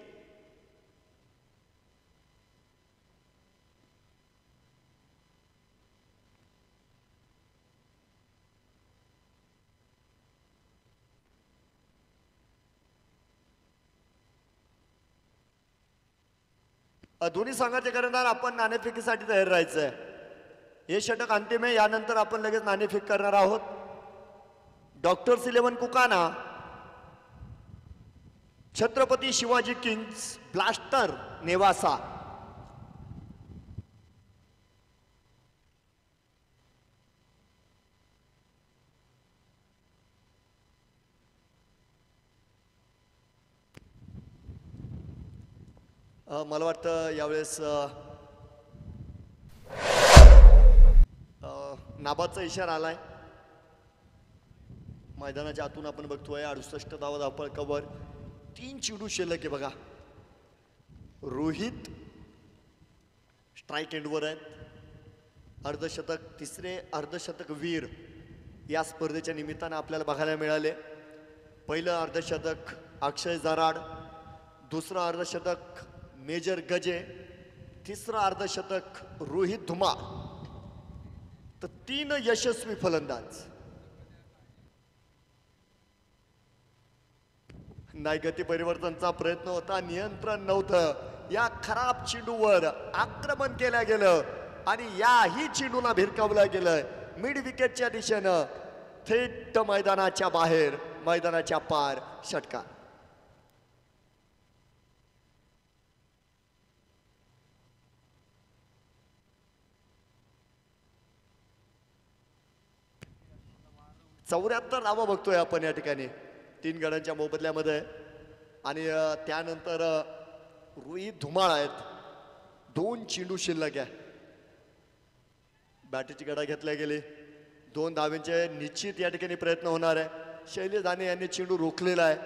दोन्ही संघाचे करणार आपण नाणेफेकीसाठी तयार राहायचं आहे. हे षटक अंतिम आहे, यानंतर आपण लगेच नाणेफेक करणार आहोत. Doctors 11 Kukana, Chhatrapati Shivaji kings blaster Nevasa. मला वाटतं यावेळेस नाबादचा इशारा आलाय. मैदानाच्या आतून आपण बघतोय 68 धावा धावफलकावर 3 चेंडू शिल्लक आहे. बघा, रोहित स्ट्राईक एंडवर आहेत. अर्धशतक, तिसरे अर्धशतक वीर या स्पर्धेच्या निमित्तानं आपल्याला बघायला मिळाले. पहिलं अर्धशतक अक्षय जराड, दुसरं अर्धशतक मेजर गजे, तिसरं अर्धशतक रोहित धुमाळ. तर 3 यशस्वी फलंदाज. नाही, गती परिवर्तनचा प्रयत्न होता, नियंत्रण नव्हतं. या खराब चेंडूवर आक्रमण केलं गेलं आणि याही चेंडूला भिरकावलं गेलं मिड विकेटच्या दिशेनं, थेट मैदानाच्या बाहेर, मैदानाच्या पार षटकार. चौऱ्याहत्तर धावा बघतोय आपण या ठिकाणी 3 गड्यांच्या मोबदल्यामध्ये. आणि त्यानंतर रोहित धुमाळ आहेत, 2 चेंडू शिल्लक आहे. बॅटीची गडा घेतल्या गेली, 2 धावेंचे निश्चित या ठिकाणी प्रयत्न होणार आहे. शैलेश दाने यांनी चेंडू रोखलेला आहे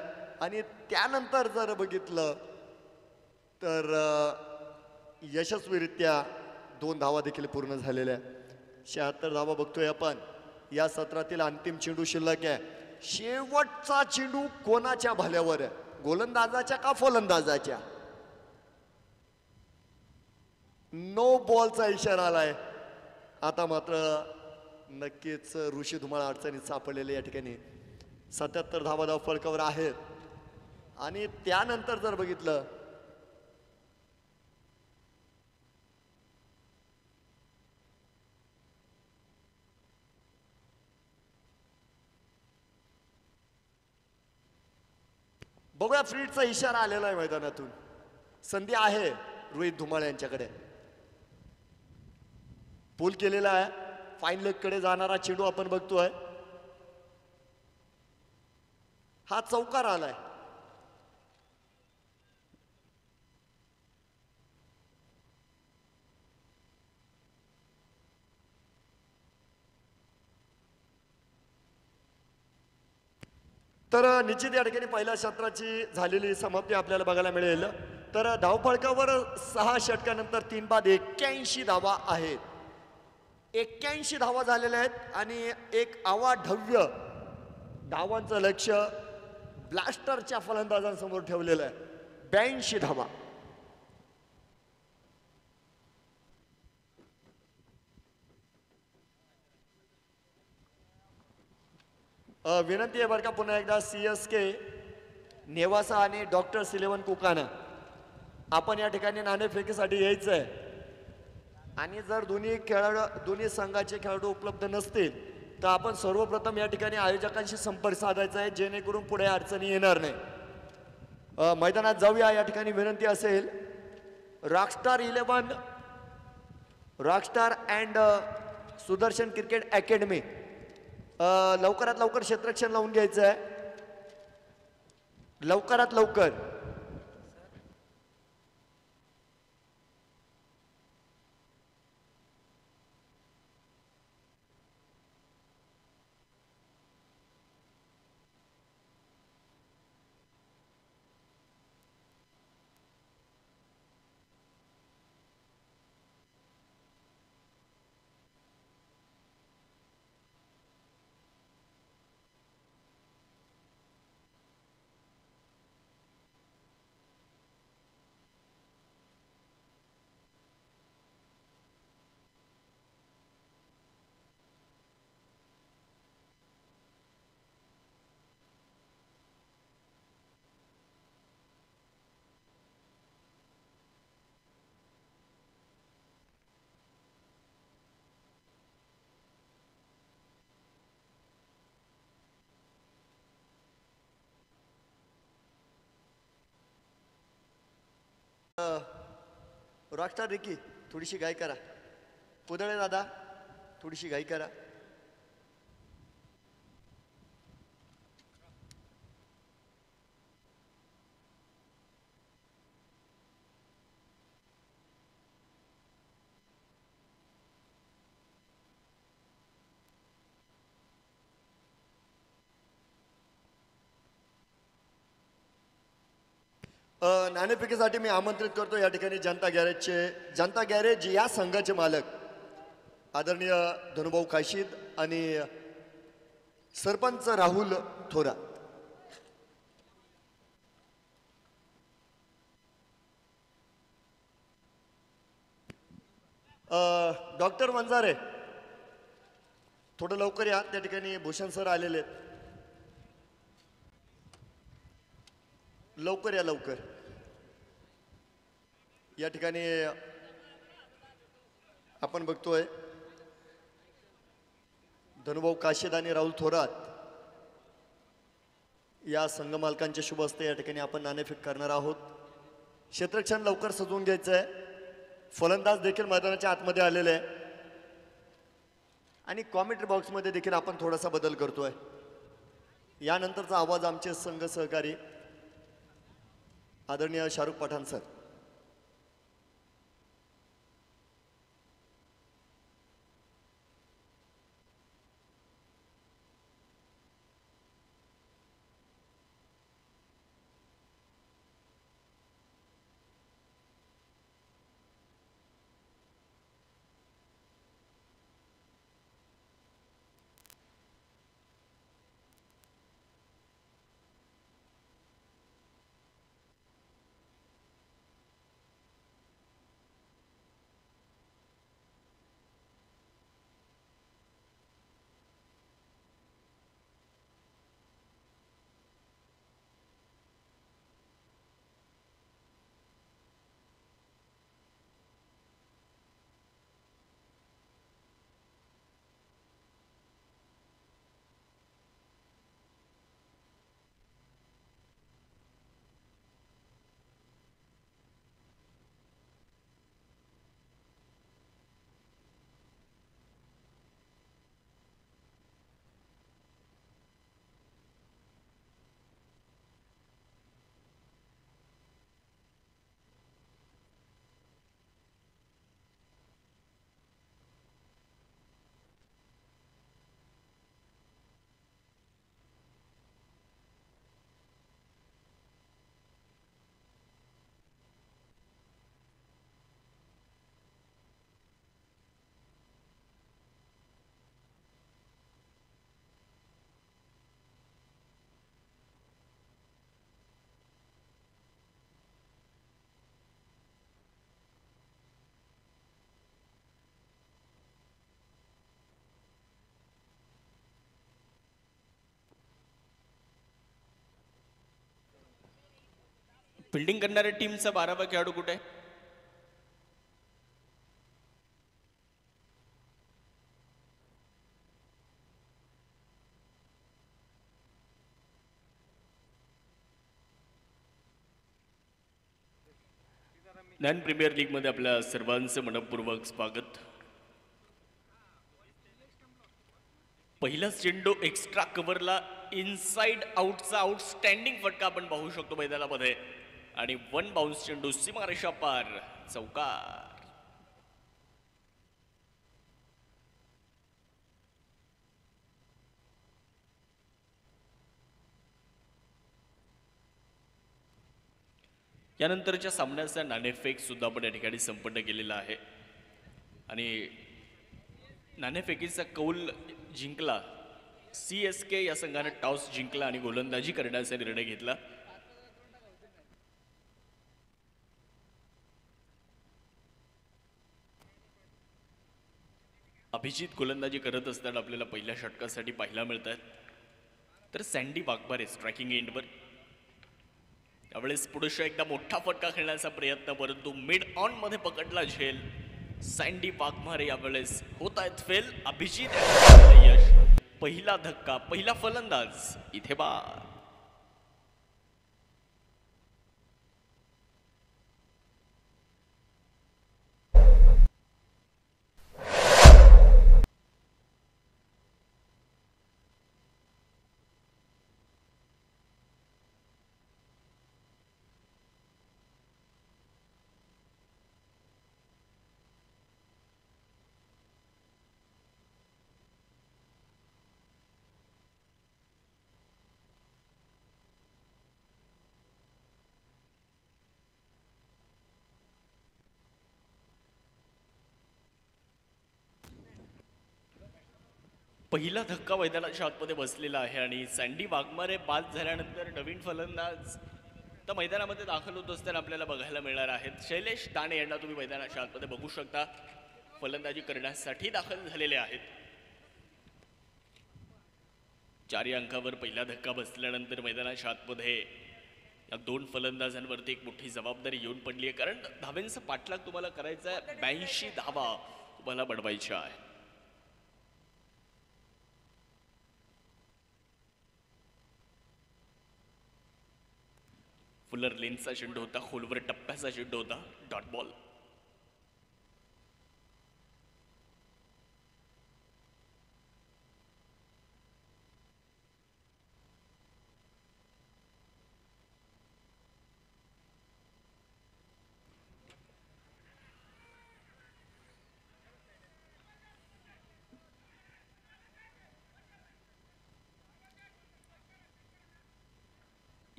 आणि त्यानंतर जर बघितलं तर यशस्वीरित्या 2 धावा देखील पूर्ण झालेल्या आहे. 76 धावा बघतोय आपण. या सत्रातील अंतिम चेंडू शिल्लक आहे. शेवटचा चेंडू कोणाच्या भल्यावर आहे, गोलंदाजाच्या का फलंदाजाच्या? नो बॉलचा इशारा आलाय. आता मात्र नक्कीच ऋषी धुमाळ अडचणीत सापडलेले या ठिकाणी 77 धावा धाव फलकावर आहेत. आणि त्यानंतर जर बघितलं बघूया, फ्रीडचा इशारा आलेला आहे मैदानातून. संधी आहे रोहित धुमाळ यांच्याकडे. पूल केलेला आहे, फाईन लेग कडे जाणारा चेंडू आपण बघतोय. हा चौकार आलाय. तर निश्चित या ठिकाणी पहिल्या क्षेत्राची झालेली समाप्ती आपल्याला बघायला मिळेल. तर धावफलकावर 6 षटकानंतर 3 बाद 81 धावा आहेत. 81 धावा झालेल्या आहेत आणि एक अवाढव्य धावांचं लक्ष ब्लास्टरच्या फलंदाजांसमोर ठेवलेलं आहे. 82 धावा. विनंती आहे बरं का पुन्हा एकदा, CSK नेवासा आणि डॉक्टर सिलेवन कुकाना आपण या ठिकाणी नाणेफेकीसाठी यायचं आहे. आणि जर दोन्ही संघाचे खेळाडू उपलब्ध नसतील तर आपण सर्वप्रथम या ठिकाणी आयोजकांशी संपर्क साधायचा आहे, जेणेकरून पुढे अडचणी येणार नाही. मैदानात जाऊया. या ठिकाणी विनंती असेल, Rockstar 11 Rockstar and Sudarshan cricket academy लवकरात लवकर क्षेत्ररक्षण लावून घ्यायचं आहे, लवकरात लवकर. रॉकस्टार रिकी थोडीशी घाई करा. पुदळे दादा थोडीशी घाई करा. नाणेफेकीसाठी मी आमंत्रित करतो या ठिकाणी जनता गॅरेज या संघाचे मालक आदरणीय धनुभाऊ काशीद आणि सरपंच राहुल थोरात. डॉक्टर वंजारे थोडं लवकर या. त्या ठिकाणी भूषण सर आलेले आहेत. लवकर या, लवकर. या ठिकाणी आपण बघतोय धनुभाऊ काशीद आणि राहुल थोरात या संघ मालकांचे शुभ हस्ते या ठिकाणी आपण नाणेफेक करणार आहोत. क्षेत्ररक्षण लवकर सजवून घ्यायचं आहे. फलंदाज देखील मैदानाच्या आतमध्ये आलेले आहे आणि कॉमेंट्री बॉक्समध्ये देखील आपण थोडासा बदल करतोय. यानंतरचा आवाज आमचे संघ सहकारी आदरणीय शाहरुख पठाण सर. फिल्डिंग करणाऱ्या टीमचा 12वा खेळाडू कुठे आहे? ज्ञान प्रीमियर लीग मध्ये आपल्या सर्वांचं मनपूर्वक स्वागत. पहिला चेंडू एक्स्ट्रा कव्हरला इनसाइड आउटचा आउटस्टँडिंग फटका आपण पाहू शकतो मैदानामध्ये आणि वन बाउन्स चेंडू सीमारेषा पार चौकार. यानंतरच्या सामन्याचा नाणेफेक सुद्धा आपण या ठिकाणी संपन्न केलेला आहे आणि नाणेफेकीचा कौल जिंकला. CSK या संघाने टॉस जिंकला आणि गोलंदाजी करण्याचा निर्णय घेतला. अभिजित गोलंदाजी करत असताना आपल्याला पहिल्या षटकासाठी पाहायला मिळतात. तर सँडी वाघमारे स्ट्रायकिंग एंडवर. यावेळेस पुढे एकदा मोठा फटका खेळण्याचा प्रयत्न, परंतु मिड ऑन मध्ये पकडला झेल. सँडी वाघमारे यावेळेस होत आहेत फेल. अभिजित यश. पहिला धक्का, पहिला फलंदाज इथे बाद. पहिला धक्का मैदानाच्या आतमध्ये बसलेला आहे आणि सँडी वाघमारे बाद झाल्यानंतर नवीन फलंदाज तर मैदानामध्ये दाखल होत असताना आपल्याला बघायला मिळणार आहेत. शैलेश दाणे यांना तुम्ही मैदानाच्या आतमध्ये बघू शकता, फलंदाजी करण्यासाठी दाखल झालेले आहेत. 4 अंकावर पहिला धक्का बसल्यानंतर मैदानाच्या आतमध्ये या 2 फलंदाजांवरती एक मोठी जबाबदारी येऊन पडली आहे, कारण धावेंचा पाठलाग तुम्हाला करायचा आहे. 82 धावा तुम्हाला बनवायच्या आहे. फुलर लेनचा चेंडू होता, खोलवर टप्प्याचा चेंडू होता, डॉट बॉल.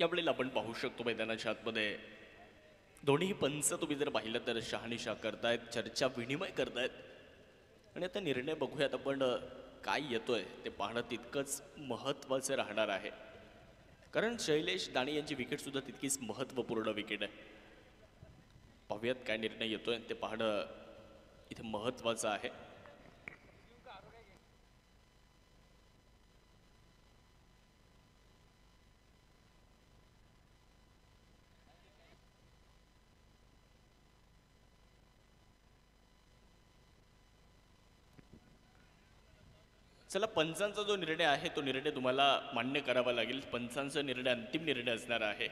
यावेळेला आपण पाहू शकतो मैदानाच्या आतमध्ये दोन्ही पंच तुम्ही जर पाहिलं तर शहानिशा करतायत, चर्चा विनिमय करतायत आणि आता निर्णय बघूयात आपण. काय येतोय ते पाहणं तितकंच महत्त्वाचं राहणार आहे, कारण शैलेश दाणे यांची विकेट सुद्धा तितकीच महत्त्वपूर्ण विकेट आहे. पाहूयात काय निर्णय येतोय ते पाहणं इथे महत्त्वाचं आहे. चला, पंचांचा जो निर्णय आहे तो निर्णय तुम्हाला मान्य करावा लागेल. पंचांचा निर्णय अंतिम निर्णय असणार आहे,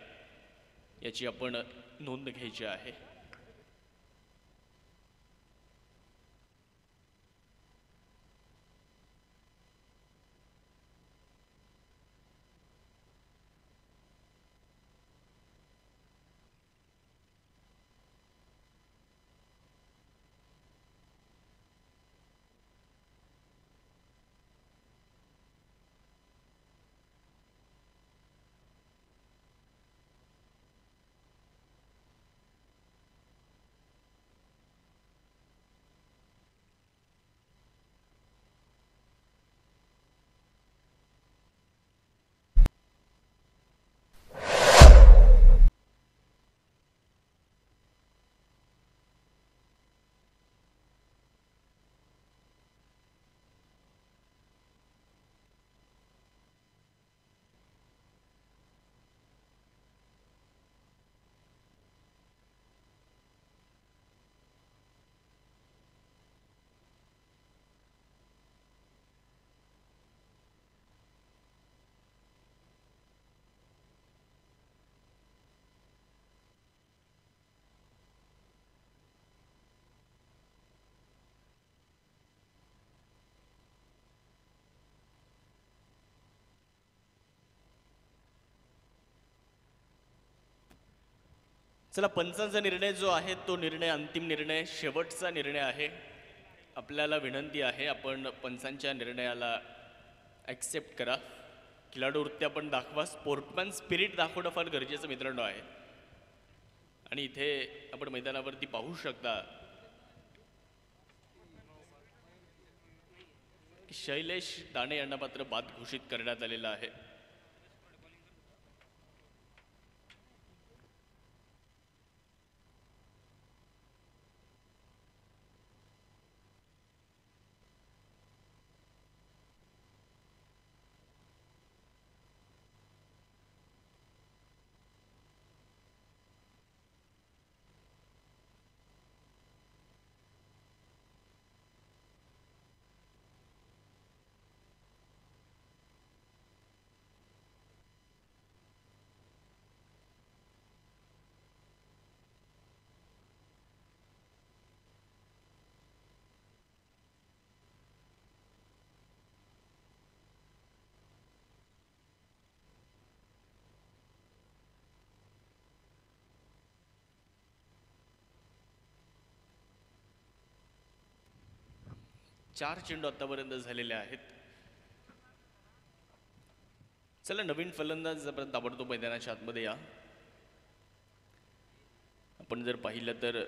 याची आपण नोंद घ्यायची आहे. चला, पंचांचा निर्णय जो आहे तो निर्णय अंतिम निर्णय, शेवटचा निर्णय आहे. आपल्याला विनंती आहे, आपण पंचांच्या निर्णयाला ॲक्सेप्ट करा. खिलाडूवृत्ती आपण दाखवा. स्पोर्टमॅन स्पिरिट दाखवणं फार गरजेचं मित्रांनो आहे. आणि इथे आपण मैदानावरती पाहू शकता की शैलेश दाणे यांना मात्र बाद घोषित करण्यात आलेला आहे. चार चेंडू आतापर्यंत झालेले आहेत. चला, नवीन फलंदाज ताबडतोब मैदानाच्या आतमध्ये या. आपण जर पाहिलं तर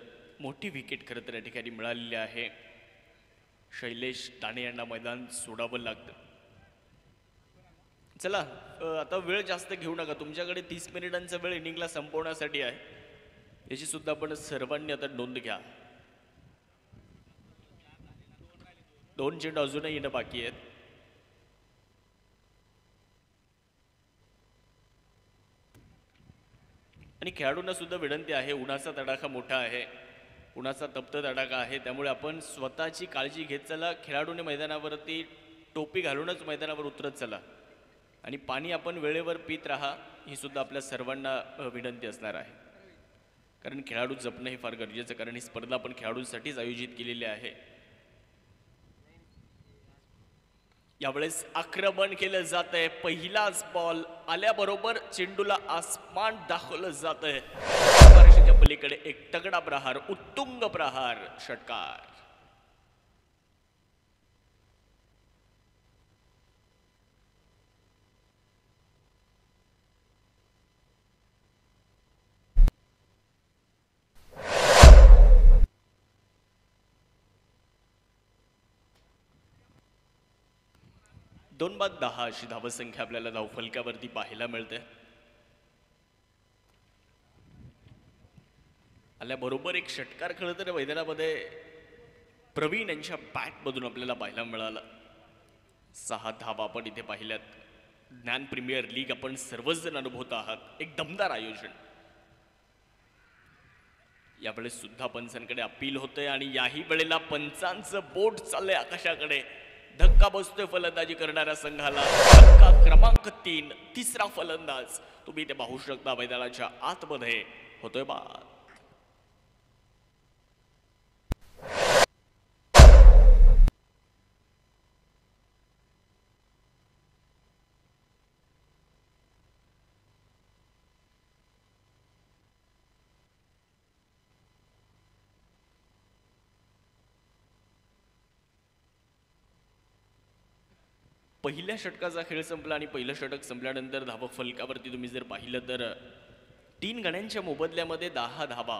मोठी विकेट खरं तर या ठिकाणी मिळालेली आहे. शैलेश दाणे यांना मैदान सोडावं लागतं. चला, आता वेळ जास्त घेऊ नका. तुमच्याकडे 30 मिनिटांचा वेळ इनिंगला संपवण्यासाठी आहे. याची सुद्धा आपण सर्वांनी आता नोंद घ्या. 2 चेंडू अजूनही येणं बाकी आहेत. आणि खेळाडूंना सुद्धा विनंती आहे, उन्हाचा तडाखा मोठा आहे, उन्हाचा तप्त तडाखा आहे, त्यामुळे आपण स्वतःची काळजी घेत चला. खेळाडूंनी मैदानावरती टोपी घालूनच मैदानावर उतरत चला. आणि पाणी आपण वेळेवर पित राहा, ही सुद्धा आपल्या सर्वांना विनंती असणार आहे. कारण खेळाडू जपणं हे फार गरजेचं, कारण ही स्पर्धा आपण खेळाडूंसाठीच आयोजित केलेली आहे. यावेळेस आक्रमण केलं जात आहे. पहिलाच बॉल आल्याबरोबर चेंडूला आसमान दाखवलं जात आहे. आकाशाच्या पलीकडे एक तगडा प्रहार, उत्तुंग प्रहार, षटकार. दोन बाद 10 अशी धावसंख्या आपल्याला धावफलकावरती पाहायला मिळते. आल्याबरोबर एक षटकार खरं तर मैदानामध्ये प्रवीण यांच्या बॅटमधून आपल्याला पाहायला मिळाला. 6 धावा आपण इथे पाहिल्यात. ज्ञान प्रीमियर लीग आपण सर्वच जण अनुभवत आहात. एक दमदार आयोजन. यावेळेस सुद्धा पंचांकडे अपील होतंय आणि याही वेळेला पंचांचं बोट चाललंय आकाशाकडे. धक्का बसतोय फलंदाजी करणाऱ्या संघाला. धक्का क्रमांक 3, तिसरा फलंदाज तुम्ही इथे पाहू शकता. मैदानाच्या आतमध्ये होतोय बाद. पहिल्या षटकाचा खेळ संपला आणि पहिलं षटक संपल्यानंतर धावा फलकावरती तुम्ही जर पाहिलं तर 3 गण्यांच्या मोबदल्यामध्ये 10 धावा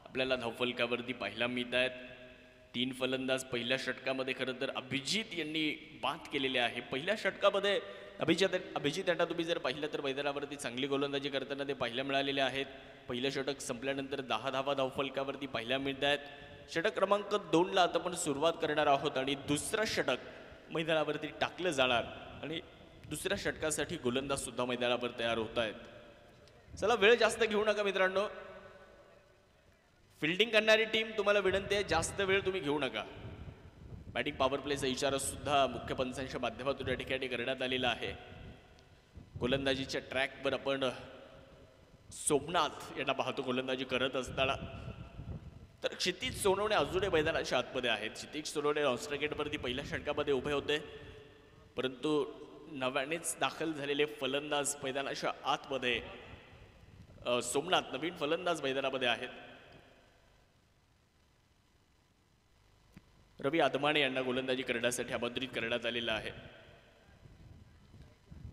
आपल्याला धावफलकावरती पाहायला मिळत आहेत. 3 फलंदाज पहिल्या षटकामध्ये खरं तर अभिजित यांनी बाद केलेले आहे. पहिल्या षटकामध्ये अभिजित यांना तुम्ही जर पाहिलं तर मैदानावरती चांगली गोलंदाजी करताना ते पाहायला मिळालेले आहेत. पहिलं षटक संपल्यानंतर 10 धावा धावफलकावरती पाहायला मिळत आहेत. षटक क्रमांक 2ला आता आपण सुरुवात करणार आहोत आणि दुसरं षटक मैदानावरती टाकलं जाणार आणि दुसऱ्या षटकासाठी गोलंदाज सुद्धा मैदानावर तयार होत आहेत. चला, वेळ जास्त घेऊ नका मित्रांनो. फिल्डिंग करणारी टीम तुम्हाला विनंती आहे, जास्त वेळ तुम्ही घेऊ नका. बॅटिंग पॉवर प्लेचा इशारा सुद्धा मुख्य पंचांच्या माध्यमातून या ठिकाणी करण्यात आलेला आहे. गोलंदाजीच्या ट्रॅकवर आपण सोमनाथ यांना पाहतो गोलंदाजी करत असताना. तर क्षितिज सोनवणे अजूनही मैदानाच्या आतमध्ये आहेत. क्षितिज सोनवणे ऑस्ट्रेगेटवरती पहिल्या षटकामध्ये उभे होते, परंतु नव्यानेच दाखल झालेले फलंदाज मैदानाच्या आतमध्ये सोमनाथ नवीन फलंदाज मैदानामध्ये आहेत. रवी आदमाणे यांना गोलंदाजी करण्यासाठी आमंत्रित करण्यात आलेलं आहे.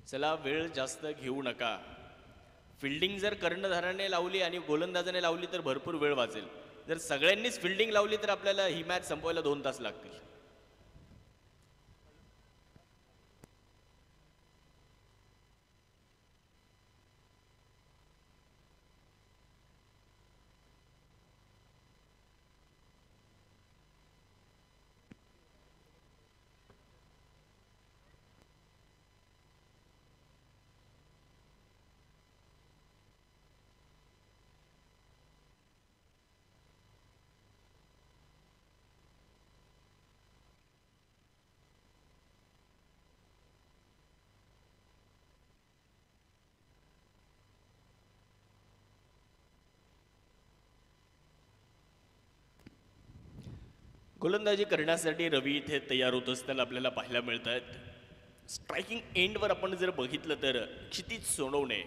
चला, वेळ जास्त घेऊ नका. फिल्डिंग जर कर्णधाराने लावली आणि गोलंदाजाने लावली तर भरपूर वेळ वाचेल. जर सगळ्यांनीच फिल्डिंग लावली तर आपल्याला ही मॅच संपवायला 2 तास लागतील. गोलंदाजी करण्यासाठी रवी इथे तयार होत असताना आपल्याला पाहायला मिळत आहेत. स्ट्रायकिंग एंडवर आपण जर बघितलं तर क्षितिज सोनवणे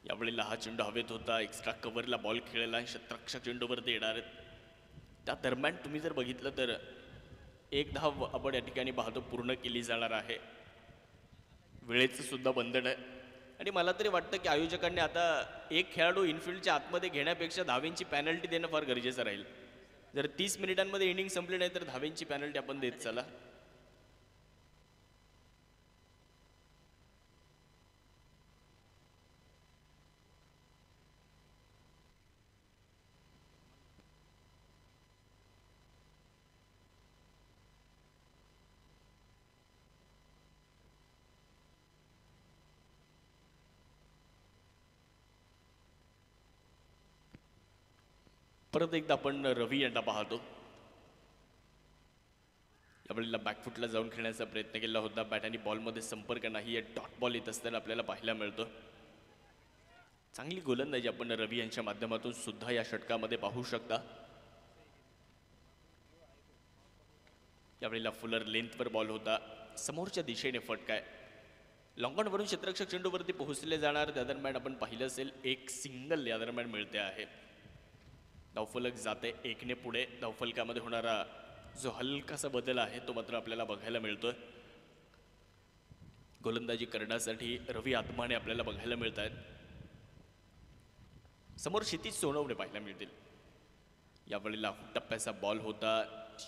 यावेळेला हा चेंडू हवेत होता. एक्स्ट्रा कव्हरला बॉल खेळला, शतरक्षक चेंडूवरती येणार आहेत. त्या दरम्यान तुम्ही जर बघितलं तर 1 धाव आपण या ठिकाणी पाहतो पूर्ण केली जाणार आहे. वेळेचं सुद्धा बंधन आहे आणि मला तरी वाटतं की आयोजकांनी आता एक खेळाडू इनफिल्डच्या आतमध्ये घेण्यापेक्षा धावेंची पॅनल्टी देणं फार गरजेचं राहील. जर 30 मिनिटांमध्ये इनिंग संपली नाही तर धावेंची पॅनल्टी आपण देत चला. परत एकदा आपण रवी यांना पाहतो. यावेळेला बॅकफुटला जाऊन खेळण्याचा प्रयत्न केला होता. बॅट आणि बॉलमध्ये संपर्क नाही. डॉट बॉल येत असताना आपल्याला पाहायला मिळतो. चांगली गोलंदाजी आपण रवी यांच्या माध्यमातून सुद्धा या षटकामध्ये पाहू शकता. यावेळेला फुलर लेंथवर बॉल होता. समोरच्या दिशेने फटकाय. लॉंगॉनवरून क्षेत्ररक्षक चेंडूवरती पोहोचले जाणार. त्या दरम्यान आपण पाहिलं असेल एक सिंगल या दरम्यान मिळते आहे. धावफलक जाते 1ने पुढे. धावफलकामध्ये होणारा जो हलकासा बदल आहे तो मात्र आपल्याला बघायला मिळतोय. गोलंदाजी करण्यासाठी रवी आदमाणे आपल्याला बघायला मिळत आहेत. समोर क्षितिज सोनवणे पाहायला मिळतील. यावेळेला टप्प्याचा बॉल होता.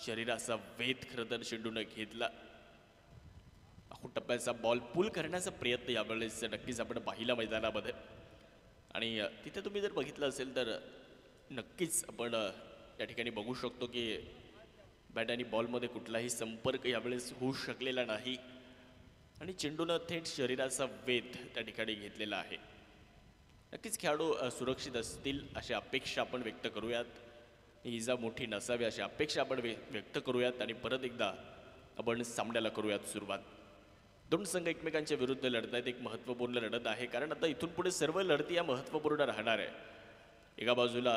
शरीराचा वेध खरं तर चेंडूने घेतला. टप्प्याचा बॉल पूल करण्याचा प्रयत्न यावेळेस नक्कीच आपण पाहिला मैदानामध्ये. आणि तिथे तुम्ही जर बघितलं असेल तर नक्कीच आपण या ठिकाणी बघू शकतो की बॅट आणि बॉलमध्ये कुठलाही संपर्क यावेळेस होऊ शकलेला नाही आणि चेंडूनं थेट शरीराचा वेध त्या ठिकाणी घेतलेला आहे. नक्कीच खेळाडू सुरक्षित असतील अशी अपेक्षा आपण व्यक्त करूयात. इजा मोठी नसावी अशी अपेक्षा आपण व्यक्त करूयात आणि परत एकदा आपण सामन्याला करूयात सुरुवात. 2 संघ एकमेकांच्या विरुद्ध लढत आहेत. एक महत्त्वपूर्ण लढत आहे कारण आता इथून पुढे सर्व लढती या महत्त्वपूर्ण राहणार आहे. एका बाजूला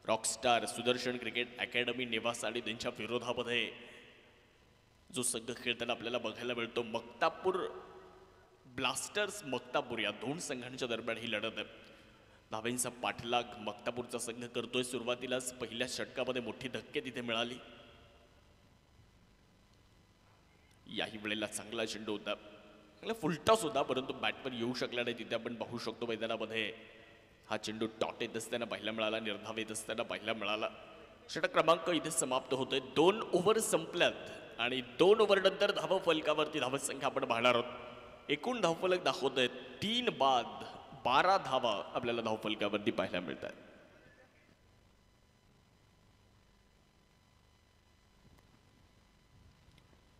रॉकस्टार सुदर्शन क्रिकेट अकॅडमी निवास आणि त्यांच्या विरोधामध्ये जो संघ खेळताना आपल्याला बघायला मिळतो मक्तापूर ब्लास्टर्स मक्तापूर. या 2 संघांच्या दरम्यान ही लढत आहे. धावेंचा पाठलाग मक्तापूरचा संघ करतोय. सुरुवातीलाच पहिल्या षटकामध्ये मोठी धक्के तिथे मिळाली. याही वेळेला चांगला चेंडू होता, चांगला फुलटॉस होता, परंतु बॅटवर येऊ शकला नाही. तिथे आपण पाहू शकतो मैदानामध्ये हा चेंडू डॉट येत असताना पाहायला मिळाला, निर्धाव येत असताना पाहायला मिळाला. षटक क्रमांक इथे समाप्त होतोय. 2 ओव्हर संपल्यात आणि 2 ओव्हर नंतर धावफलकावरती धावत संख्या आपण पाहणार आहोत. एकूण धावफलक दाखवतोय 3 बाद 12 धावा आपल्याला धावफलकावरती पाहायला मिळतात.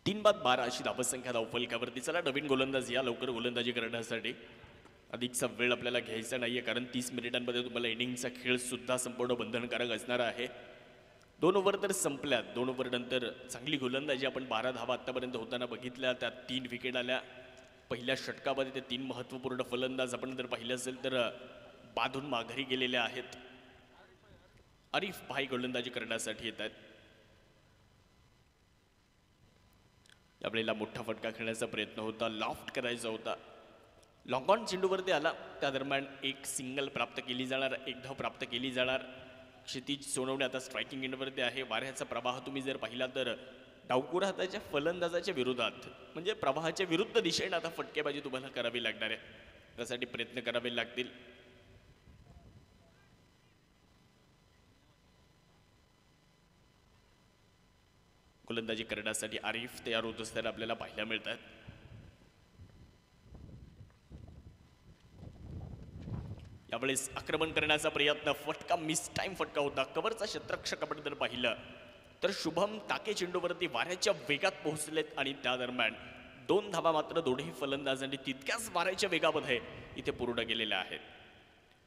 तीन बाद 12 अशी धावसंख्या धावफलकावरती. चला, नवीन गोलंदाज या लवकर गोलंदाजी करण्यासाठी. अधिकचा वेळ आपल्याला घ्यायचा नाहीये कारण 30 मिनिटांमध्ये तुम्हाला इनिंगचा खेळ सुद्धा संपूर्ण बंधनकारक असणार आहे. 2 ओव्हर तर संपल्यात. 2 ओव्हर नंतर चांगली गोलंदाजी आपण 12 धावा आतापर्यंत होताना बघितल्या. त्यात 3 विकेट आल्या. पहिल्या षटकामध्ये ते 3 महत्त्वपूर्ण फलंदाज आपण जर पाहिलं असेल तर बाधून माघारी गेलेले आहेत. आरिफ भाई गोलंदाजी करण्यासाठी येत आहेत. यावेळेला मोठा फटका खेळण्याचा प्रयत्न होता, लॉफ्ट करायचा होता. लॉंग ऑन चेंडूवरती आला त्या दरम्यान एक सिंगल प्राप्त केली जाणार, एक धाव प्राप्त केली जाणार. क्षितिज सोनवणे आता स्ट्रायकिंग एंडवरती आहे. वाऱ्याचा प्रवाह तुम्ही जर पाहिला तर डावकुर हाताच्या फलंदाजाच्या विरोधात म्हणजे प्रवाहाच्या विरुद्ध दिशेने आता फटकेबाजी तुम्हाला करावी लागणार आहे. त्यासाठी प्रयत्न करावे लागतील. गोलंदाजी करण्यासाठी आरिफ तयार होत असताना आपल्याला पाहायला मिळतात. यावेळेस आक्रमण करण्याचा प्रयत्न, फटका मिस टाइम फटका होता. कव्हरचा क्षेत्ररक्षक आपण जर पाहिलं तर शुभम ताके चेंडूवरती वाऱ्याच्या वेगात पोहोचलेत आणि त्या दरम्यान 2 धावा मात्र दोन्ही फलंदाजांनी तितक्याच वाऱ्याच्या वेगामध्ये इथे पूर्ण केलेल्या आहेत.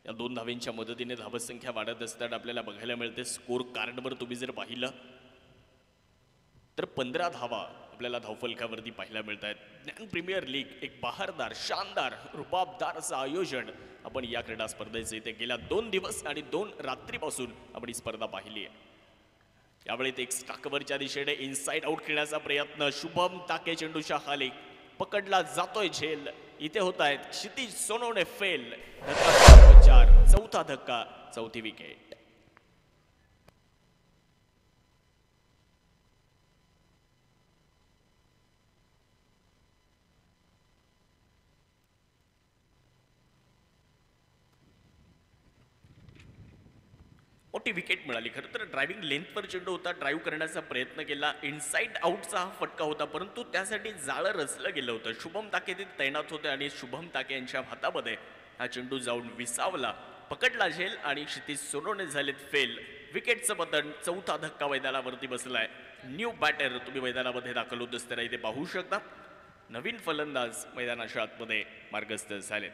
या 2 धावेंच्या मदतीने धावसंख्या वाढत असताना आपल्याला बघायला मिळते. स्कोर कार्डवर तुम्ही जर पाहिलं तर 15 धावा आपल्याला धावफलकावरती पाहायला मिळत आहेत. ज्ञान प्रीमियर लीग एक बहारदार, शानदार, रुबाबदार असं आयोजन आपण या क्रीडा स्पर्धेचे इथे गेल्या 2 दिवस आणि 2 रात्रीपासून आपण ही स्पर्धा पाहिली आहे. यावेळी एक स्टाकवरच्या दिशेने इनसाइड आउट खेळण्याचा प्रयत्न, शुभम ताके चेंडूच्या खाली पकडला जातोय झेल. इथे होत आहेत क्षितिज सोनवणे फेल. धक्का 4, चौथा धक्का, चौथी विकेट. मोठी विकेट मिळाली. खरं तर ड्रायव्हिंग लेंथवर चेंडू होता, ड्राईव्ह करण्याचा प्रयत्न केला. इनसाइड आउटचा हा फटका होता, परंतु त्यासाठी जाळं रचलं गेलं होतं. शुभम ताके ते तैनात होते आणि शुभम ताके यांच्या हातामध्ये हा चेंडू जाऊन विसावला, पकडला झेल आणि क्षितिज सोनवणे झालेत फेल. विकेटचं पतन, चौथा धक्का मैदानावरती बसलाय. न्यू बॅटर तुम्ही मैदानामध्ये दाखल होत असताना इथे पाहू शकता. नवीन फलंदाज मैदानाच्या आतमध्ये मार्गस्थ झालेत.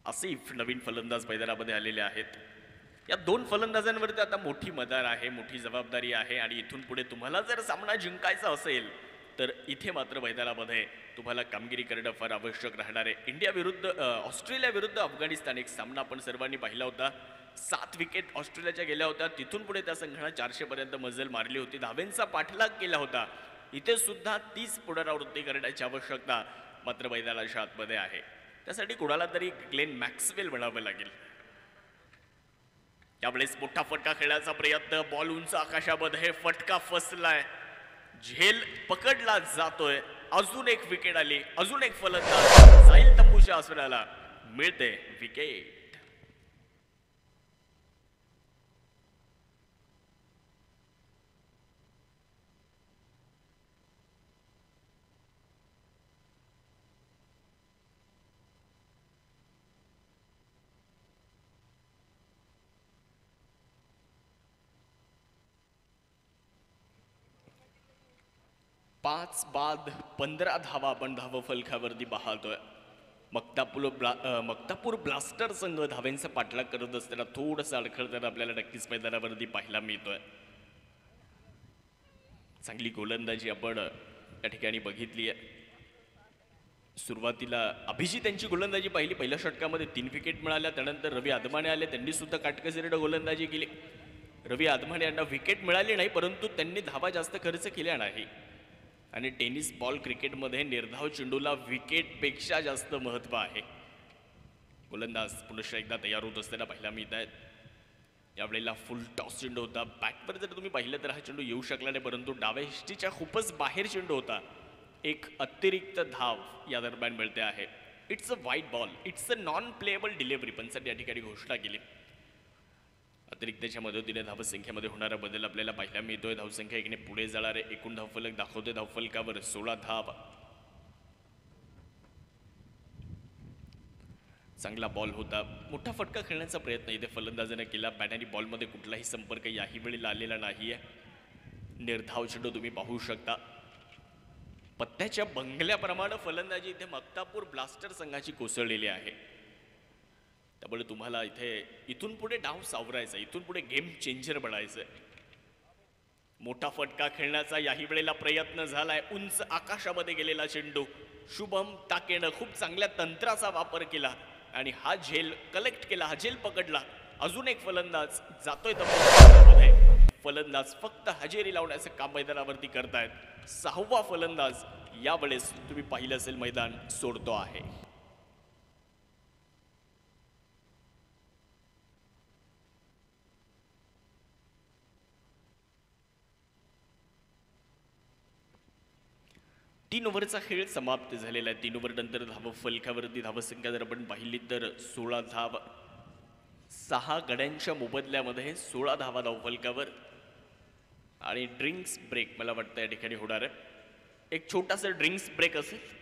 आसिफ नवीन फलंदाज मैदानामध्ये आलेले आहेत. या 2 फलंदाजांवरती आता मोठी मदार आहे, मोठी जबाबदारी आहे आणि इथून पुढे तुम्हाला जर सामना जिंकायचा असेल तर इथे मात्र मैदानामध्ये तुम्हाला कामगिरी करणं फार आवश्यक राहणार आहे. इंडिया विरुद्ध ऑस्ट्रेलिया विरुद्ध अफगाणिस्तान एक सामना आपण सर्वांनी पाहिला होता. 7 विकेट ऑस्ट्रेलियाच्या गेल्या होत्या. तिथून पुढे त्या संघाने 400 पर्यंत मजल मारली होती. धावेंचा पाठलाग केला होता. इथे सुद्धा 30 पुनरावृत्ती करण्याची आवश्यकता मात्र मैदानाच्या आतमध्ये आहे. त्यासाठी कोणाला तरी ग्लेन मॅक्सवेल म्हणावं लागेल. यावेळेस मोठा फटका खेळण्याचा प्रयत्न, बॉल उंच आकाशामध्ये, फटका फसलाय, झेल पकडला जातोय. अजून एक विकेट आली, अजून एक फलंदाज जाईल तंबूच्या आसराला, मिळते विकेट. पाच बाद 15 धावा आपण धावफलकावरती पाहतोय. मक्तापूर ब्लास्टर संघ धावेंचा पाठलाग करत असताना थोडंसं अडखळताना आपल्याला नक्कीच मैदानावरती पाहायला मिळतोय. चांगली गोलंदाजी आपण या ठिकाणी बघितली आहे. सुरुवातीला अभिजित यांची गोलंदाजी पाहिली. पहिल्या षटकामध्ये 3 विकेट मिळाल्या. त्यानंतर रवी आदमाने आले, त्यांनी सुद्धा काटकसरीने गोलंदाजी केली. रवी आदमाने यांना विकेट मिळाली नाही, परंतु त्यांनी धावा जास्त खर्च केल्या नाही. आणि टेनिस बॉल क्रिकेटमध्ये निर्धाव चेंडूला विकेटपेक्षा जास्त महत्त्व आहे. गोलंदाज पुन्हा एकदा तयार होत असताना पाहायला मिळत आहेत. यावेळेला फुल टॉस चेंडू होता. बॅटवर जर तुम्ही पाहिलं तर हा चेंडू येऊ शकला नाही, परंतु डाव्या हिष्टीच्या खूपच बाहेर चेंडू होता. एक अतिरिक्त धाव या दरम्यान मिळते आहे. It's a wide ball, it's a non playable delivery पंचांनी या ठिकाणी घोषणा केली. अतिरिक्तच्या मदतीने धावसंख्येमध्ये होणारा बदल आपल्याला पाहायला मिळतोय. धावसंख्या एकने पुढे जाणारे एकूण धावफलक दाखवते. धावफलकावर 16 धाव. चांगला बॉल होता. मोठा फटका खेळण्याचा प्रयत्न इथे फलंदाजाने केला. बॅटरी बॉलमध्ये कुठलाही संपर्क याही वेळेला आलेला नाहीये. निर्धाव चेंडू तुम्ही पाहू शकता. पत्त्याच्या बंगल्याप्रमाणे फलंदाजी इथे मक्तापूर ब्लास्टर संघाची कोसळलेली आहे. त्यामुळे तुम्हाला इथून पुढे डाव सावरायचा, इथून पुढे गेम चेंजर बनायचं. मोठा फटका खेळण्याचा याही वेळेला प्रयत्न झालाय. उंच आकाशामध्ये गेलेला चेंडू शुभम ताकेनं खूप चांगल्या तंत्राचा वापर केला आणि हा झेल कलेक्ट केला, हा झेल पकडला. अजून एक फलंदाज जातोय तंबूमध्ये. फलंदाज फक्त हजेरी लावण्याचं काम मैदानावरती करतायत. 6वा फलंदाज यावेळेस तुम्ही पाहिलं असेल मैदान सोडतो आहे. तीन ओव्हरचा खेळ समाप्त झालेला आहे. 3 ओव्हर नंतर धाव फलकावरती धावसंख्या जर आपण पाहिली तर 16 धाव. 6 गड्यांच्या मोबदल्यामध्ये 16 धावा धाव फलकावर आणि ड्रिंक्स ब्रेक मला वाटतं या ठिकाणी होणार आहे. एक छोटासा ड्रिंक्स ब्रेक असेल.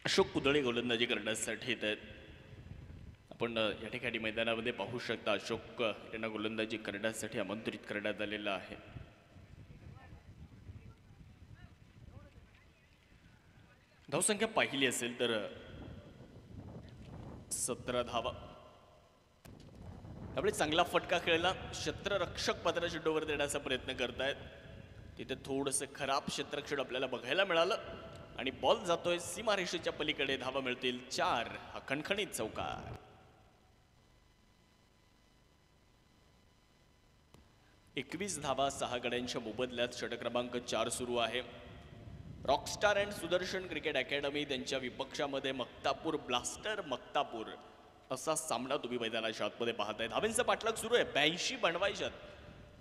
अशोक कुदळे गोलंदाजी करण्यासाठी येत आहेत. आपण या ठिकाणी मैदानामध्ये पाहू शकता अशोक यांना गोलंदाजी करण्यासाठी आमंत्रित करण्यात आलेलं आहे. धावसंख्या पाहिली असेल तर 17 धावा. त्यामुळे चांगला फटका खेळला. क्षेत्ररक्षक मात्र चेंडूवर देण्याचा प्रयत्न करतायत. तिथे थोडंसं खराब क्षेत्ररक्षण आपल्याला बघायला मिळालं आणि बॉल जातोय सीमारेषेच्या पलीकडे. धावा मिळतील 4. हा खणखणीत चौकार. 21 धावा 6 गड्यांच्या मोबदल्यात. षटक क्रमांक 4 सुरू आहे. Rockstar and Sudarshan cricket academy त्यांच्या विपक्षामध्ये मक्तापूर ब्लास्टर मक्तापूर असा सामना तुम्ही मैदानाच्या आतमध्ये पाहताय. धावेंचा पाठलाग सुरू आहे. 82 बनवायच्यात.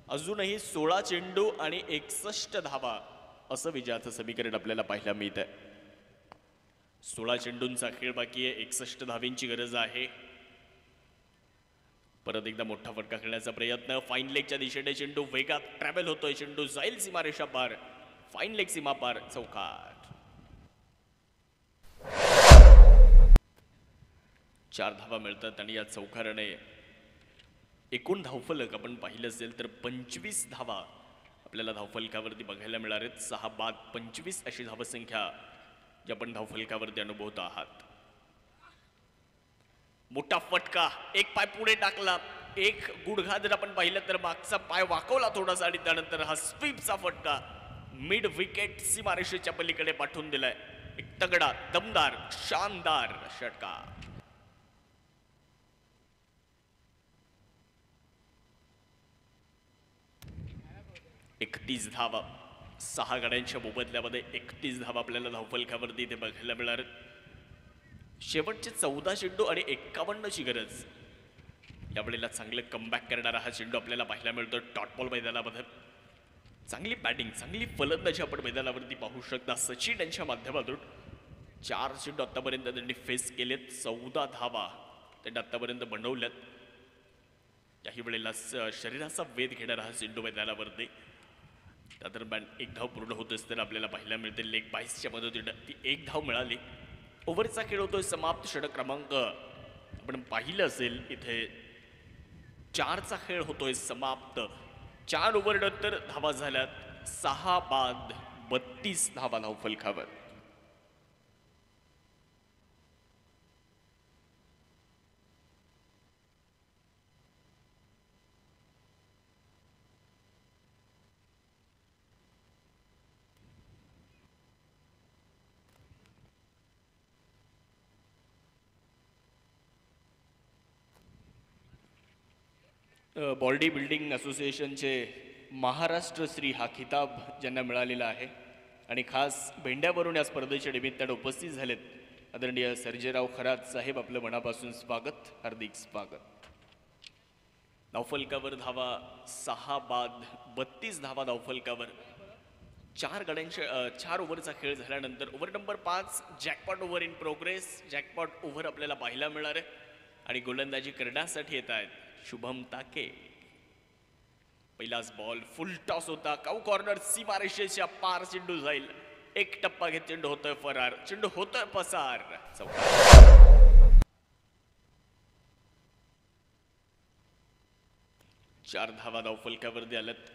अजूनही 16 चेंडू आणि 61 धावा असं विजयाचं समीकरण आपल्याला पाहायला मिळत आहे. 16 चेंडूंचा खेळ बाकी आहे. 61 धावेंची गरज आहे. परत एकदा मोठा फटका खेळण्याचा प्रयत्न. फाईन लेगच्या दिशेने चेंडू वेगात ट्रॅव्हल होतोय. चेंडू जाईल सीमारेषा पार. फाईन लेग सीमा पार. चौकार. 4 धावा मिळतात आणि या चौकाराने एकूण धावफलक आपण पाहिलं असेल तर 25 धावा आपल्याला धावफलकावरती बघायला मिळणार आहेत. 6 बाद 25 अशी धावसंख्या जी आपण धावफलकावरती अनुभवत आहात. मोठा फटका. एक पाय पुढे टाकला. एक गुडघा जर आपण पाहिलं तर मागचा पाय वाकवला थोडासा आणि त्यानंतर हा स्वीपचा फटका मिड विकेट सीमारेषेच्या पलीकडे पाठवून दिलाय. एक तगडा दमदार शानदार षटका. एकतीस धावा 6 गड्यांच्या मोबदल्यामध्ये 31 धावा आपल्याला धावफलकावरती इथे बघायला मिळणार. शेवटचे 14 चेंडू आणि 51ची गरज. यावेळेला चांगलं कमबॅक करणारा हा चेंडू आपल्याला पाहायला मिळतो डॉट बॉल मैदानामध्ये. चांगली बॅटिंग, चांगली फलंदाजी आपण मैदानावरती पाहू शकता सचिन यांच्या माध्यमातून. 4 चेंडू आतापर्यंत त्यांनी फेस केलेत, 14 धावा त्यांनी आतापर्यंत बनवल्यात. काही वेळेला शरीराचा वेध घेणारा हा चेंडू मैदानावरती. त्या दरम्यान एक धाव पूर्ण होत असताना आपल्याला पाहायला मिळते लेग बाईसच्या मदतीनं ती एक धाव मिळाली. ओव्हरचा खेळ होतोय समाप्त. षटक क्रमांक आपण पाहिलं असेल इथे 4चा खेळ होतोय समाप्त. 4 ओव्हरनंतर धावा झाल्यात 6 बाद 32 धावा धावफलकावर. बॉडी बिल्डिंग असोसिएशनचे महाराष्ट्र श्री हा खिताब ज्यांना मिळालेला आहे आणि खास भेंड्यावरून या स्पर्धेच्या निमित्तानं उपस्थित झालेत आदरणीय सर्जेराव खरात साहेब, आपलं मनापासून स्वागत, हार्दिक स्वागत. धावफलकावर धावा 6 बाद 32 धावा धावफलकावर. 4 ओव्हरचा खेळ झाल्यानंतर over number 5 jackpot over in progress. Jackpot over आपल्याला पाहायला मिळणार आहे आणि गोलंदाजी करण्यासाठी येत आहेत शुभम ताके. पहिलाच बॉल फुल टॉस होता, काऊ कॉर्नर सीमारेषेच्या पार चेंडू जाईल. एक टप्पा घेत चेंडू होतोय फरार, चेंडू होतोय पसार. 4 धावा धावफलकावरती आल्यात.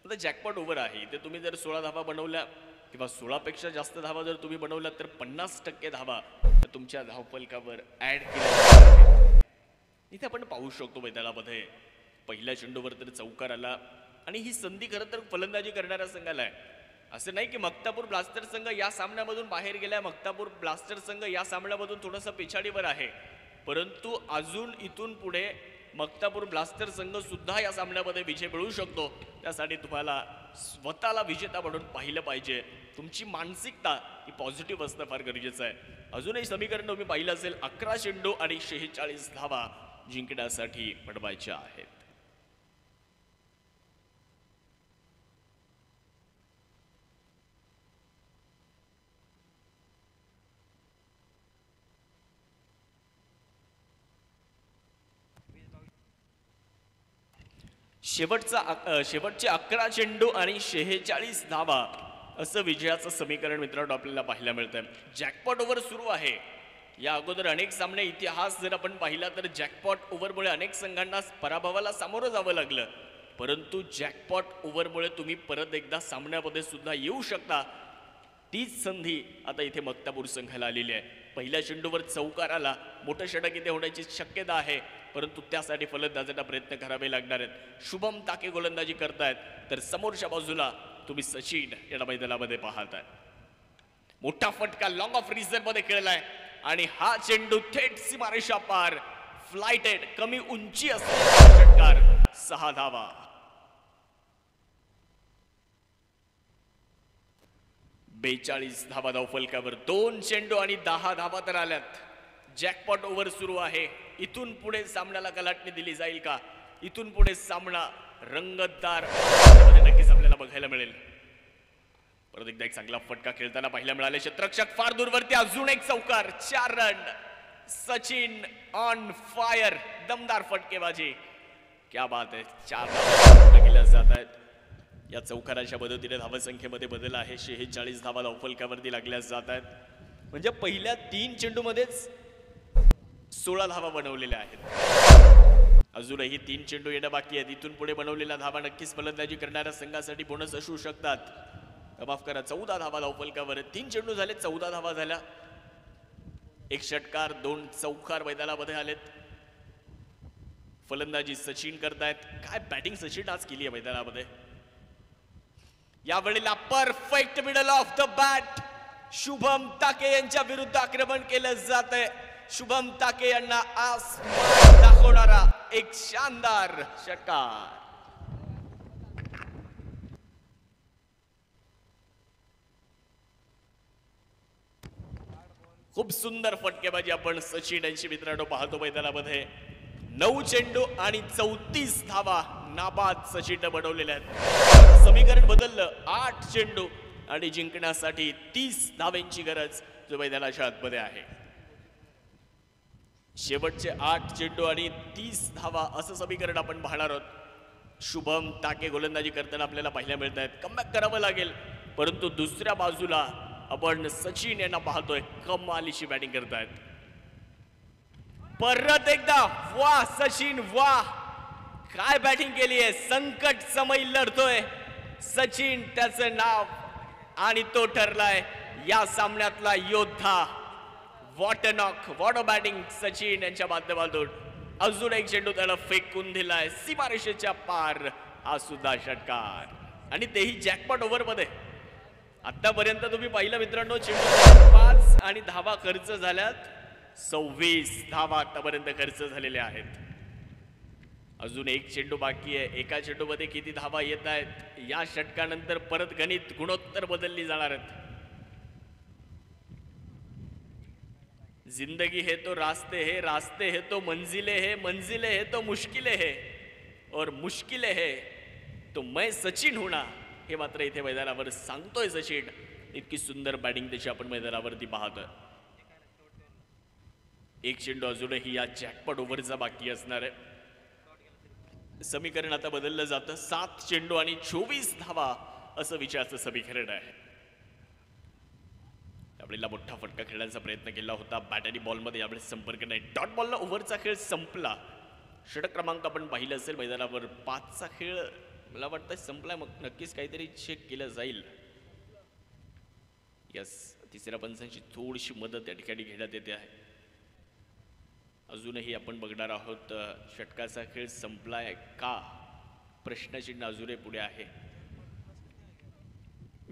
आता जॅकपॉट ओव्हर आहे ते तुम्ही जर 16 धावा बनवल्या किंवा 16 पेक्षा जास्त धावा जर तुम्ही बनवल्या तर 50% धावा तुमच्या धावफलकावर ऍड केल्या. इथे आपण पाहू शकतो मैदानामध्ये पहिल्या चेंडूवर तर चौकार आला आणि ही संधी खरं तर फलंदाजी करणाऱ्या संघाला आहे. असं नाही की मक्तापूर ब्लास्टर संघ या सामन्यामधून बाहेर गेलाय, मक्तापूर ब्लास्टर संघ या सामन्यामधून थोडंसं पिछाडीवर आहे, परंतु अजून इथून पुढे मक्तापूर ब्लास्टर संघ सुद्धा या सामन्यामध्ये विजय मिळवू शकतो. त्यासाठी तुम्हाला स्वतःला विजेता म्हणून पाहिलं पाहिजे. तुमची मानसिकता ही पॉझिटिव्ह असणं फार गरजेचं आहे. अजूनही समीकरण तुम्ही पाहिलं असेल 11 चेंडू आणि 46 धावा जिंकण्यासाठी बनवायच्या आहेत. शेवटचे 11 चेंडू आणि 46 धावा असं विजयाचं समीकरण मित्रांनो आपल्याला पाहायला मिळतंय. जॅकपॉट ओव्हर सुरू आहे. या अगोदर अनेक सामने इतिहास जर आपण पाहिला तर जॅकपॉट ओव्हरमुळे अनेक संघांना पराभवाला सामोरं जावं लागलं, परंतु जॅकपॉट ओव्हरमुळे तुम्ही परत एकदा सामन्यामध्ये सुद्धा येऊ शकता. तीच संधी आता इथे मक्तापूर संघाला आलेली आहे. पहिल्या चेंडूवर चौकार आला, मोठं षटक इथे होण्याची शक्यता आहे, परंतु त्यासाठी फलंदाजांना प्रयत्न करावे लागणार आहेत. शुभम ताके गोलंदाजी करतायत तर समोरच्या बाजूला तुम्ही सचिन या मैदानामध्ये पाहताय. मोठा फटका लॉंग ऑफ रिझन मध्ये खेळलाय आणि हा चेंडू थेट सीमारेषा पार फ्लाइटेड, कमी उंची असलेला षटकार. 6 धावा. बेचाळीस धावा धावफलकावर. 2 चेंडू आणि 10 धावा तर आल्यात. जॅकपॉट ओव्हर सुरू आहे. इथून पुढे सामन्याला कलाटणी दिली जाईल का? इथून पुढे सामना रंगतदार नक्कीच आपल्याला बघायला मिळेल. परत एकदा एक चांगला फटका खेळताना पाहायला मिळाले. क्षेत्ररक्षक फार दूरवरती. अजून एक चौकार. 4 रन. Sachin on fire. दमदार फटकेबाजी. क्या बात आहे. 4 धावा केल्या जात आहेत. या चौकाराच्या मदतीने धावसंख्येमध्ये बदल आहे. 46 धावा धावफलकावरती लागल्या जात आहेत. म्हणजे पहिल्या 3 चेंडूमध्येच 16 धावा बनवलेल्या आहेत. अजूनही 3 चेंडू येणं बाकी आहेत. इथून पुढे बनवलेल्या धावा नक्कीच फलंदाजी करणाऱ्या संघासाठी बोनस असू शकतात. माफ करा, 14 धावा धावफलकावर. 3 चेंडू झाले, 14 धावा झाल्या. 1 षटकार 2 चौकार मैदानामध्ये आलेत. फलंदाजी सचिन करतायत. काय बॅटिंग सचिन आज केली आहे मैदानामध्ये. यावेळेला perfect middle of the bat Shubham ताके यांच्या विरुद्ध आक्रमण केलं जात आहे. शुभम ताके यांना आसमान दाखवणारा एक शानदार षटकार. खूप सुंदर फटकेबाजी आपण सचिन यांची मित्रांनो पाहतो मैदानामध्ये. 9 चेंडू आणि 34 धावा नाबाद सचिननं बनवलेले आहेत. समीकरण बदललं. 8 चेंडू आणि जिंकण्यासाठी 30 धावांची गरज जो मैदानाच्या आतमध्ये आहे. शेवटचे 8 चेंडू आणि 30 धावा असं समीकरण आपण पाहणार आहोत. शुभम टाके गोलंदाजी करताना आपल्याला पाहायला मिळत आहेत. कमबॅक करावं लागेल, परंतु दुसऱ्या बाजूला आपण सचिन यांना पाहतोय, कमालीची बॅटिंग करतायत. परत एकदा वाह सचिन वाह, काय बॅटिंग केली आहे. संकट समय लढतोय सचिन त्याचं नाव आणि तो ठरलाय या सामन्यातला योद्धा. What a knock, what a batting Sachin यांच्या माध्यमातून. अजून एक चेंडू त्याला फेकून दिलाय सीमारेषेच्या पार. हा सुद्धा षटकार आणि तेही जॅकपॉट ओव्हर मध्ये. आतापर्यंत तुम्ही पाहिलं मित्रांनो, चेंडू 5 आणि धावा खर्च झाल्यात. 26 धावा आतापर्यंत खर्च झालेल्या आहेत. अजून एक चेंडू बाकी आहे. एका चेंडू मध्ये किती धावा येत आहेत या षटकानंतर परत गणित गुणोत्तर बदलली जाणार आहेत. जिंदगी है तो रास्ते है, रास्ते है तो मंजिले है, मंजिले है तो मुश्किले है, और मुश्किले है तो मैं सचिन होना. हे मात्र इथे मैदानावर सांगतोय सचिन. इतकी सुंदर बॅटिंग त्याची आपण मैदानावरती पाहतोय. एक चेंडू अजूनही या जॅकपॉट ओव्हरचा बाकी असणार आहे. समीकरण आता बदललं जातं. 7 चेंडू आणि 24 धावा असं विचाराचं समीकरण आहे. आपल्याला मोठा फटका खेळण्याचा प्रयत्न केला होता बॅट आणि बॉलमध्ये, यावेळेस संपर्क नाही. डॉट बॉलला ओव्हरचा खेळ संपला. षटक क्रमांक आपण पाहिलं असेल मैदानावर. 5चा खेळ मला वाटतं संपलाय. मग नक्कीच काहीतरी चेक केलं जाईल. यस, तिसऱ्या पंचांची थोडीशी मदत या ठिकाणी घेण्यात येते आहे. अजूनही आपण बघणार आहोत षटकाचा खेळ संपलाय का, प्रश्नचिन्ह अजूनही पुढे आहे.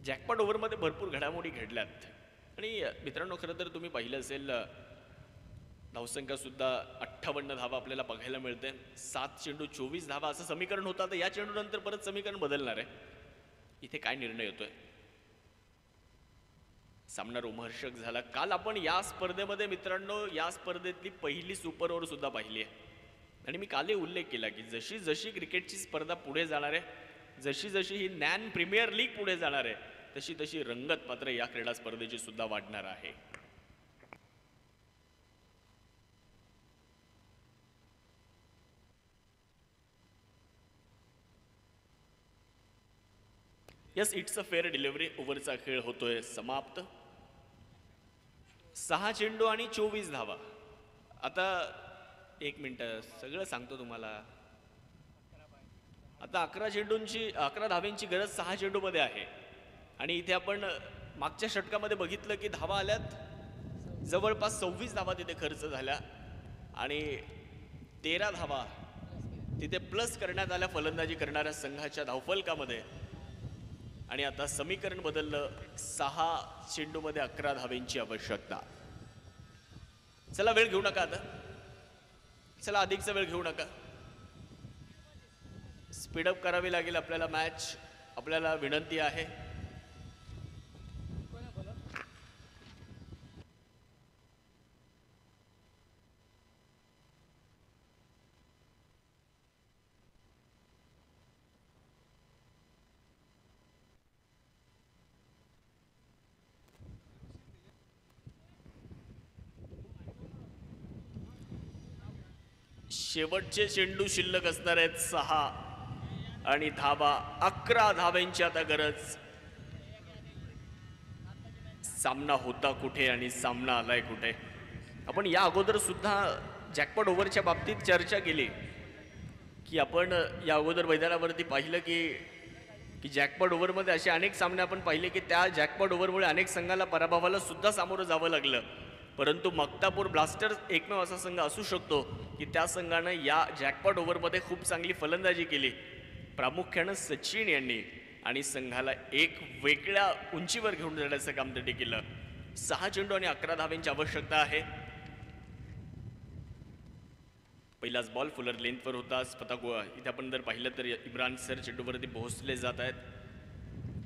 जॅकपॉट ओव्हरमध्ये भरपूर घडामोडी घडल्यात आणि मित्रांनो खरं तर तुम्ही पाहिलं असेल धावसंख्या सुद्धा 58 धावा आपल्याला बघायला मिळते. 7 चेंडू 24 धावा असं समीकरण होतं. तर या चेंडू नंतर परत समीकरण बदलणार आहे. इथे काय निर्णय येतोय. सामना रोमहर्षक झाला. काल आपण या स्पर्धेमध्ये मित्रांनो या स्पर्धेतली पहिली सुपर ओव्हर सुद्धा पाहिली आहे आणि मी कालही उल्लेख केला की जशी जशी क्रिकेटची स्पर्धा पुढे जाणार आहे, जशी जशी ही नॅन प्रीमियर लीग पुढे जाणार आहे, तशी तशी रंगत मात्र या क्रीडा स्पर्धेची सुद्धा वाढणार आहे. Yes, it's a fair delivery. ओव्हरचा खेळ होतोय समाप्त. 6 चेंडू आणि 24 धावा. आता 1 मिनिट सगळं सांगतो तुम्हाला. आता 11 धाव्यांची गरज 6 चेंडूमध्ये आहे आणि इथे आपण मागच्या षटकामध्ये बघितलं की धावा आल्यात जवळपास 26 धावा तिथे खर्च झाल्या आणि 13 धावा तिथे प्लस करण्यात आल्या फलंदाजी करणाऱ्या संघाच्या धावफलकामध्ये. आणि आता समीकरण बदललं. 6 चेंडूमध्ये 11 धाव्यांची आवश्यकता. चला वेळ घेऊ नका, आता चला अधिकचा वेळ घेऊ नका. स्पीडअप करावी लागेल आपल्याला मॅच. आपल्याला विनंती आहे. शेवटचे चेंडू शिल्लक असणार आहेत 6 आणि धावा 11 धाव्यांची आता गरज. सामना होता कुठे आणि सामना आलाय कुठे. आपण या अगोदर सुद्धा जॅकपॉट ओव्हरच्या बाबतीत चर्चा केली की आपण या अगोदर मैदानावरती पाहिलं की जॅकपॉट ओव्हरमध्ये असे अनेक सामने आपण पाहिले की त्या जॅकपॉट ओव्हरमुळे अनेक संघाला पराभवाला सुद्धा सामोरं जावं लागलं. परंतु मक्तापूर ब्लास्टर्स एकमेव असा संघ असू शकतो की त्या संघानं या जॅकपॉट ओव्हरमध्ये खूप चांगली फलंदाजी केली, प्रामुख्यानं सचिन यांनी, आणि संघाला एक वेगळ्या उंचीवर घेऊन जाण्याचं काम त्यांनी केलं. 6 चेंडू आणि 11 धाव्यांची आवश्यकता आहे. पहिलाच बॉल फुलर लेंथवर होता. स्वतः इथे आपण जर पाहिलं तर इम्रान सर चेंडूवरती पोहोचले जात आहेत.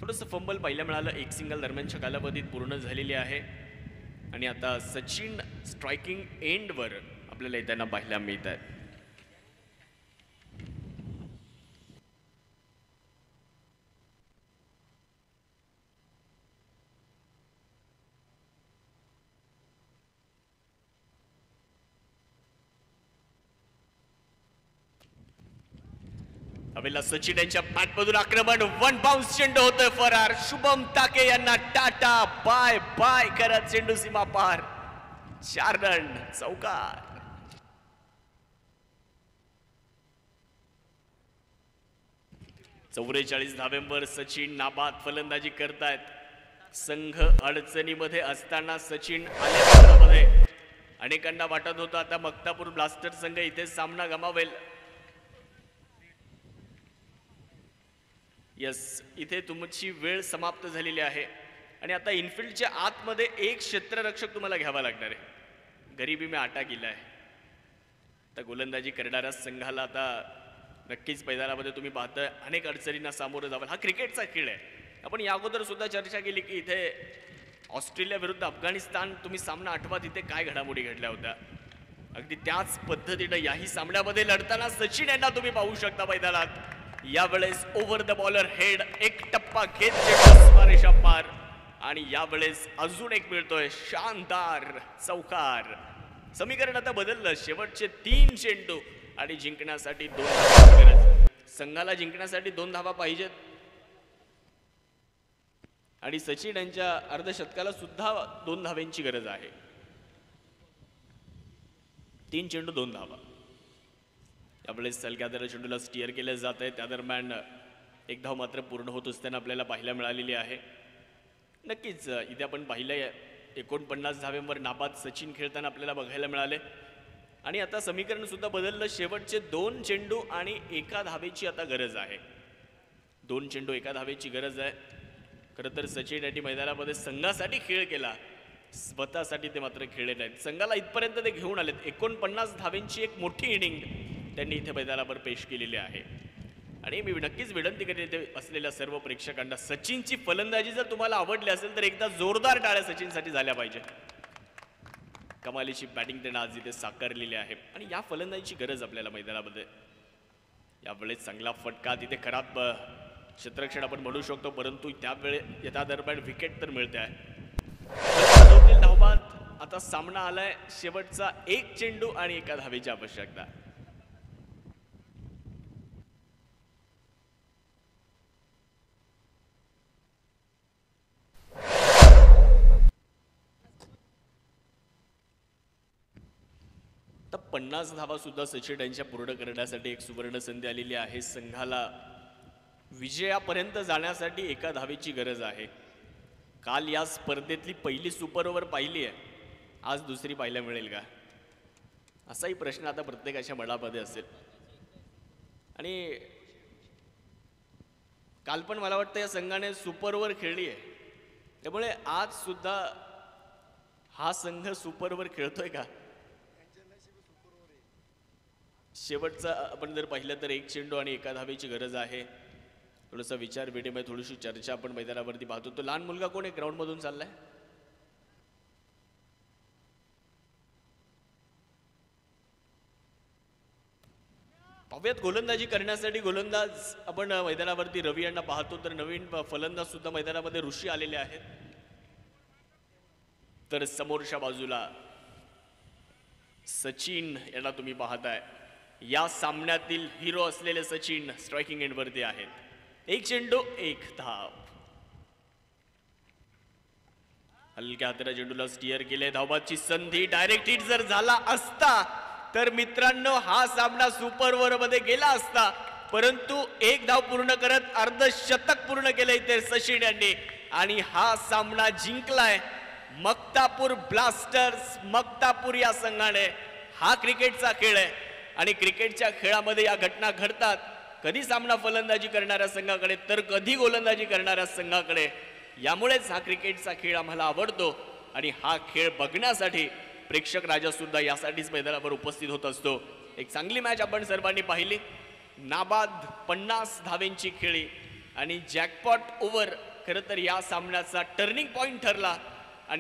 थोडंसं फंबल पाहायला मिळालं. एक सिंगल दरम्यानच्या कालावधीत पूर्ण झालेली आहे आणि आता सचिन स्ट्रायकिंग एंडवर आपल्याला येताना पाहायला मिळत आहेत. हवेला सचिन यांच्या बॅटमधून आक्रमण, वन बाउन्स चेंडू होतोय फरार. शुभम ताके यांना टाटा बाय बाय करत चेंडू सीमा पार. 4 रन, चौकार. चौवेचाळीस धाव्यांवर सचिन नाबाद फलंदाजी करतायत. संघ अडचणीमध्ये असताना सचिन आल्यामध्ये अनेकांना वाटत होतं आता मक्तापूर ब्लास्टर संघ इथे सामना गमावेल. यस, इथे तुमची वेळ समाप्त झालेली आहे आणि आता इनफिल्डच्या आतमध्ये एक क्षेत्ररक्षक तुम्हाला घ्यावा लागणार आहे. गरिबी में आटा केला आहे. तर गोलंदाजी करणाऱ्या संघाला आता नक्कीच मैदानामध्ये तुम्ही पाहताय अनेक अडचणींना सामोरं जावं. हा क्रिकेटचा खेळ आहे. आपण या अगोदर सुद्धा चर्चा केली की इथे ऑस्ट्रेलिया विरुद्ध अफगाणिस्तान तुम्ही सामना आठवा, तिथे काय घडामोडी घडल्या होत्या. अगदी त्याच पद्धतीनं याही सामन्यामध्ये लढताना सचिन यांना तुम्ही पाहू शकता मैदानात. यावेळेस ओव्हर द बॉलर हेड, एक टप्पा घेत सीमारेषा पार आणि यावेळेस अजून एक मिळतोय शानदार चौकार. समीकरण आता बदललं. शेवटचे 3 चेंडू आणि जिंकण्यासाठी 2 धावांची गरज. संघाला जिंकण्यासाठी 2 धावा पाहिजेत आणि सचिन यांच्या अर्धशतकाला सुद्धा 2 धाव्यांची गरज आहे. 3 चेंडू 2 धावा. यावेळेस सलग्यादर चेंडूला स्टिअर केले जात आहे. त्या दरम्यान 1 धाव मात्र पूर्ण होत असताना आपल्याला पाहायला मिळालेली आहे. नक्कीच इथे आपण पाहिलंय 49 धाव्यांवर नाबाद सचिन खेळताना आपल्याला बघायला मिळाले आणि आता समीकरण सुद्धा बदललं. शेवटचे 2 चेंडू आणि 1 धावेची आता गरज आहे. 2 चेंडू 1 धावेची गरज आहे. खरं तर सचिन यांनी मैदानामध्ये संघासाठी खेळ केला, स्वतःसाठी ते मात्र खेळले नाहीत. संघाला इथपर्यंत ते घेऊन आलेत. 49 धावेंची एक मोठी इनिंग त्यांनी इथे मैदानावर पेश केलेली आहे आणि मी नक्कीच विनंती करेन इथे असलेल्या सर्व प्रेक्षकांना, सचिनची फलंदाजी जर तुम्हाला आवडली असेल तर एकदा जोरदार टाळ्या सचिनसाठी झाल्या पाहिजे. कमालीची बॅटिंग त्यांना आज इथे साकारलेली आहे आणि या फलंदाजीची गरज आपल्याला मैदानामध्ये. यावेळेस चांगला फटका, तिथे खराब क्षेत्ररक्षण आपण म्हणू शकतो, परंतु त्या दरम्यान विकेट तर मिळते आहे. धावबाद आता सामना आलाय. शेवटचा 1 चेंडू आणि 1 धावेची आवश्यकता. तर 50 धावा सुद्धा सचिन यांच्या पूर्ण करण्यासाठी एक सुवर्ण संधी आलेली आहे. संघाला विजयापर्यंत जाण्यासाठी 1 धावेची गरज आहे. काल या स्पर्धेतली पहिली सुपर ओव्हर पाहिली आहे, आज दुसरी पाहायला मिळेल का, असाही प्रश्न आता प्रत्येकाच्या मनामध्ये असेल. आणि काल पण मला वाटतं या संघाने सुपर ओव्हर खेळली आहे, त्यामुळे आज सुद्धा हा संघ सुपर ओव्हर खेळतोय का. शेवटचा आपण जर पाहिलं तर 1 चेंडू आणि 1 धावेची गरज आहे. थोडासा विचार विनिमय, थोडीशी चर्चा आपण मैदानावरती पाहतो. तो लहान मुलगा कोण आहे ग्राउंड मधून चाललाय. पाहूयात गोलंदाजी करण्यासाठी गोलंदाज आपण मैदानावरती रवी यांना पाहतो, तर नवीन फलंदाज सुद्धा मैदानामध्ये ऋषी आलेले आहेत. तर समोरच्या बाजूला सचिन यांना तुम्ही पाहताय. या सामन्यातील हिरो असलेले सचिन स्ट्रायकिंग एंडवरती आहेत. 1 चेंडू 1 धाव. हलक्या हाताच्या चेंडूला स्टिअर केले. धावबादची संधी, डायरेक्ट हिट जर झाला असता तर मित्रांनो हा सामना सुपर ओव्हर मध्ये गेला असता, परंतु 1 धाव पूर्ण करत अर्धशतक पूर्ण केले इथे सचिन यांनी आणि हा सामना जिंकलाय मक्तापूर ब्लास्टर्स. मक्तापूर या संघाने. हा क्रिकेटचा खेळ आहे आणि क्रिकेटच्या खेळामध्ये या घटना घडतात. कधी सामना फलंदाजी करणाऱ्या संघाकडे तर कधी गोलंदाजी करणाऱ्या संघाकडे. यामुळेच हा क्रिकेटचा खेळ आम्हाला आवडतो आणि हा खेळ बघण्यासाठी प्रेक्षक राजा सुद्धा यासाठीच मैदानावर उपस्थित होत असतो. एक चांगली मॅच आपण सर्वांनी पाहिली. नाबाद 50 धावेंची खेळी आणि जॅकपॉट ओव्हर खरं तर या सामन्याचा टर्निंग पॉइंट ठरला.